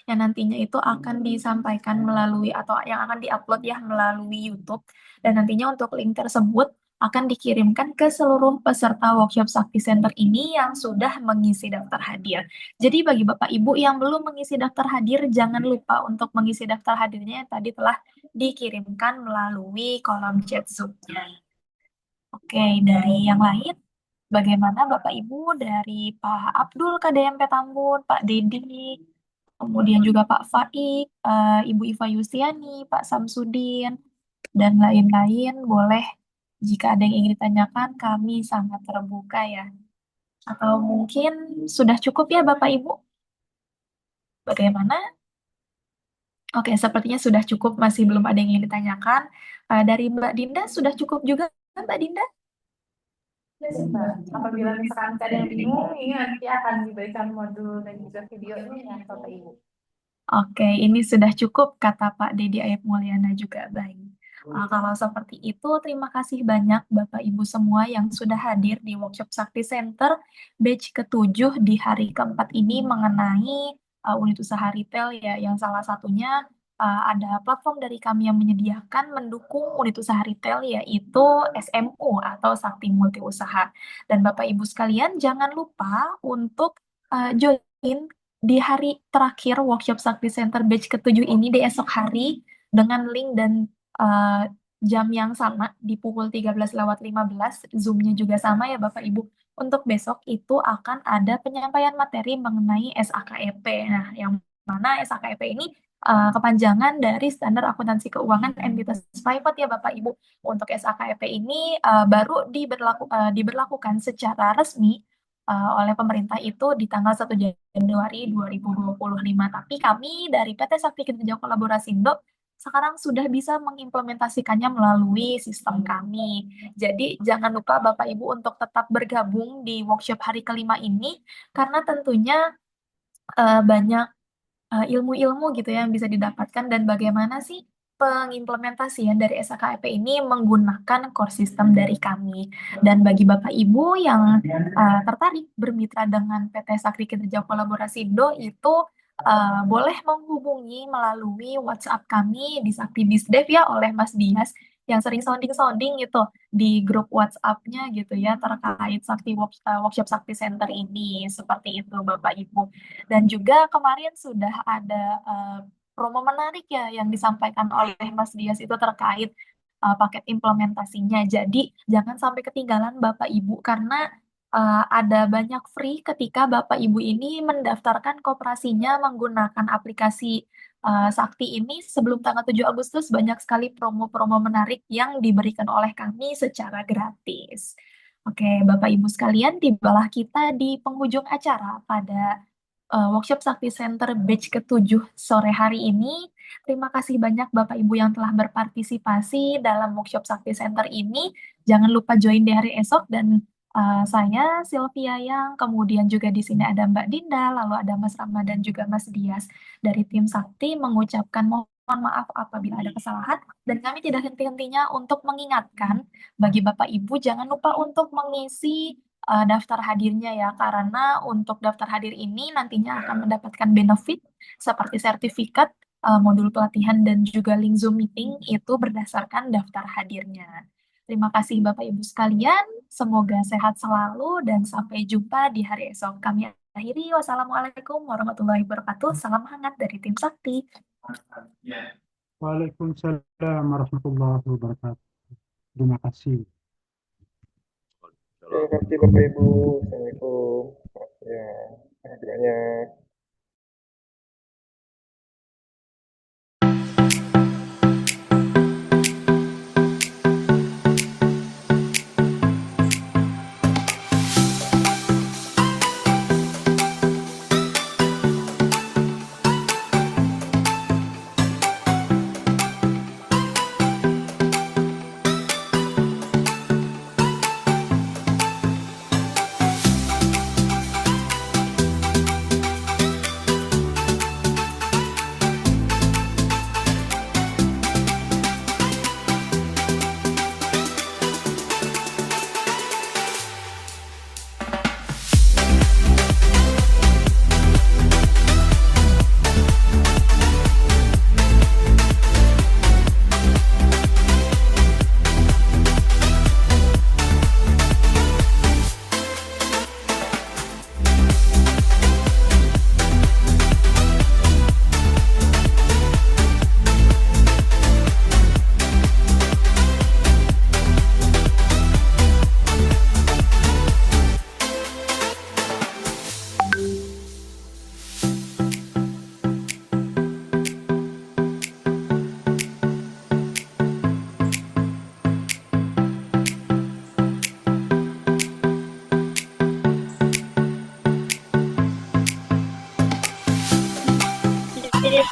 itu akan disampaikan melalui atau yang akan diupload ya melalui YouTube, dan nantinya untuk link tersebut akan dikirimkan ke seluruh peserta workshop Sakti Center ini yang sudah mengisi daftar hadir. Jadi bagi Bapak Ibu yang belum mengisi daftar hadir, jangan lupa untuk mengisi daftar hadirnya yang tadi telah dikirimkan melalui kolom chat Zoom-nya. Oke, dari yang lain, bagaimana Bapak Ibu dari Pak Abdul KDMP Tambun, Pak Dedi, kemudian juga Pak Faik, Ibu Iva Yustiani, Pak Samsudin, dan lain-lain, boleh jika ada yang ingin ditanyakan, kami sangat terbuka ya. Atau mungkin sudah cukup ya Bapak Ibu? Bagaimana? Oke, sepertinya sudah cukup, masih belum ada yang ingin ditanyakan. Dari Mbak Dinda, sudah cukup juga Mbak Dinda? Yes, Mbak. Apabila misalkan ada yang bingung, ini nanti akan diberikan modul dan juga videonya ya Bapak Ibu. Oke, ini sudah cukup, kata Pak Dedi Ayat Mulyana juga. Baik. Kalau seperti itu, terima kasih banyak Bapak Ibu semua yang sudah hadir di Workshop Sakti Center batch ke-7 di hari keempat ini mengenai unit usaha retail ya, yang salah satunya ada platform dari kami yang menyediakan mendukung unit usaha retail yaitu SMU atau Sakti Multi Usaha. Dan Bapak Ibu sekalian, jangan lupa untuk join di hari terakhir workshop Sakti Center batch ke-7 ini di esok hari dengan link dan uh, jam yang sama di pukul 13:15. Zoom-nya juga sama ya Bapak Ibu. Untuk besok itu akan ada penyampaian materi mengenai SAKEP. Nah, yang mana SAKEP ini kepanjangan dari Standar Akuntansi Keuangan Entitas Private ya Bapak Ibu. Untuk SAKEP ini baru diberlakukan secara resmi oleh pemerintah itu di tanggal 1 Januari 2025. Tapi kami dari PT Sakti Kinerja Kolaborasindo sekarang sudah bisa mengimplementasikannya melalui sistem kami. Jadi jangan lupa Bapak Ibu untuk tetap bergabung di workshop hari kelima ini karena tentunya banyak ilmu-ilmu gitu ya yang bisa didapatkan dan bagaimana sih pengimplementasian dari SKKP ini menggunakan core system dari kami. Dan bagi Bapak Ibu yang tertarik bermitra dengan PT Sakti Kinerja Kolaborasindo itu boleh menghubungi melalui WhatsApp kami di Sakti Bisdev ya oleh Mas Dias yang sering sounding-sounding gitu di grup WhatsApp-nya gitu ya terkait Workshop Sakti Center ini. Seperti itu Bapak Ibu. Dan juga kemarin sudah ada promo menarik ya yang disampaikan oleh Mas Dias itu terkait paket implementasinya. Jadi jangan sampai ketinggalan Bapak Ibu karena ada banyak free ketika Bapak Ibu ini mendaftarkan koperasinya menggunakan aplikasi Sakti ini sebelum tanggal 7 Agustus banyak sekali promo-promo menarik yang diberikan oleh kami secara gratis. Oke, Bapak Ibu sekalian, tibalah kita di penghujung acara pada workshop Sakti Center batch ke-7 sore hari ini. Terima kasih banyak Bapak Ibu yang telah berpartisipasi dalam workshop Sakti Center ini. Jangan lupa join di hari esok dan saya Sylvia yang kemudian juga di sini ada Mbak Dinda, lalu ada Mas Rama dan juga Mas Dias dari tim Sakti mengucapkan mohon maaf apabila ada kesalahan dan kami tidak henti-hentinya untuk mengingatkan bagi Bapak Ibu jangan lupa untuk mengisi daftar hadirnya ya, karena untuk daftar hadir ini nantinya akan mendapatkan benefit seperti sertifikat, modul pelatihan, dan juga link Zoom meeting itu berdasarkan daftar hadirnya. Terima kasih Bapak Ibu sekalian, semoga sehat selalu dan sampai jumpa di hari esok. Kami akhiri, wassalamualaikum warahmatullahi wabarakatuh. Salam hangat dari tim Sakti. Waalaikumsalam warahmatullahi wabarakatuh. Terima kasih. Terima kasih Bapak Ibu. Assalamualaikum. Ya, terima kasih banyak. Jadi,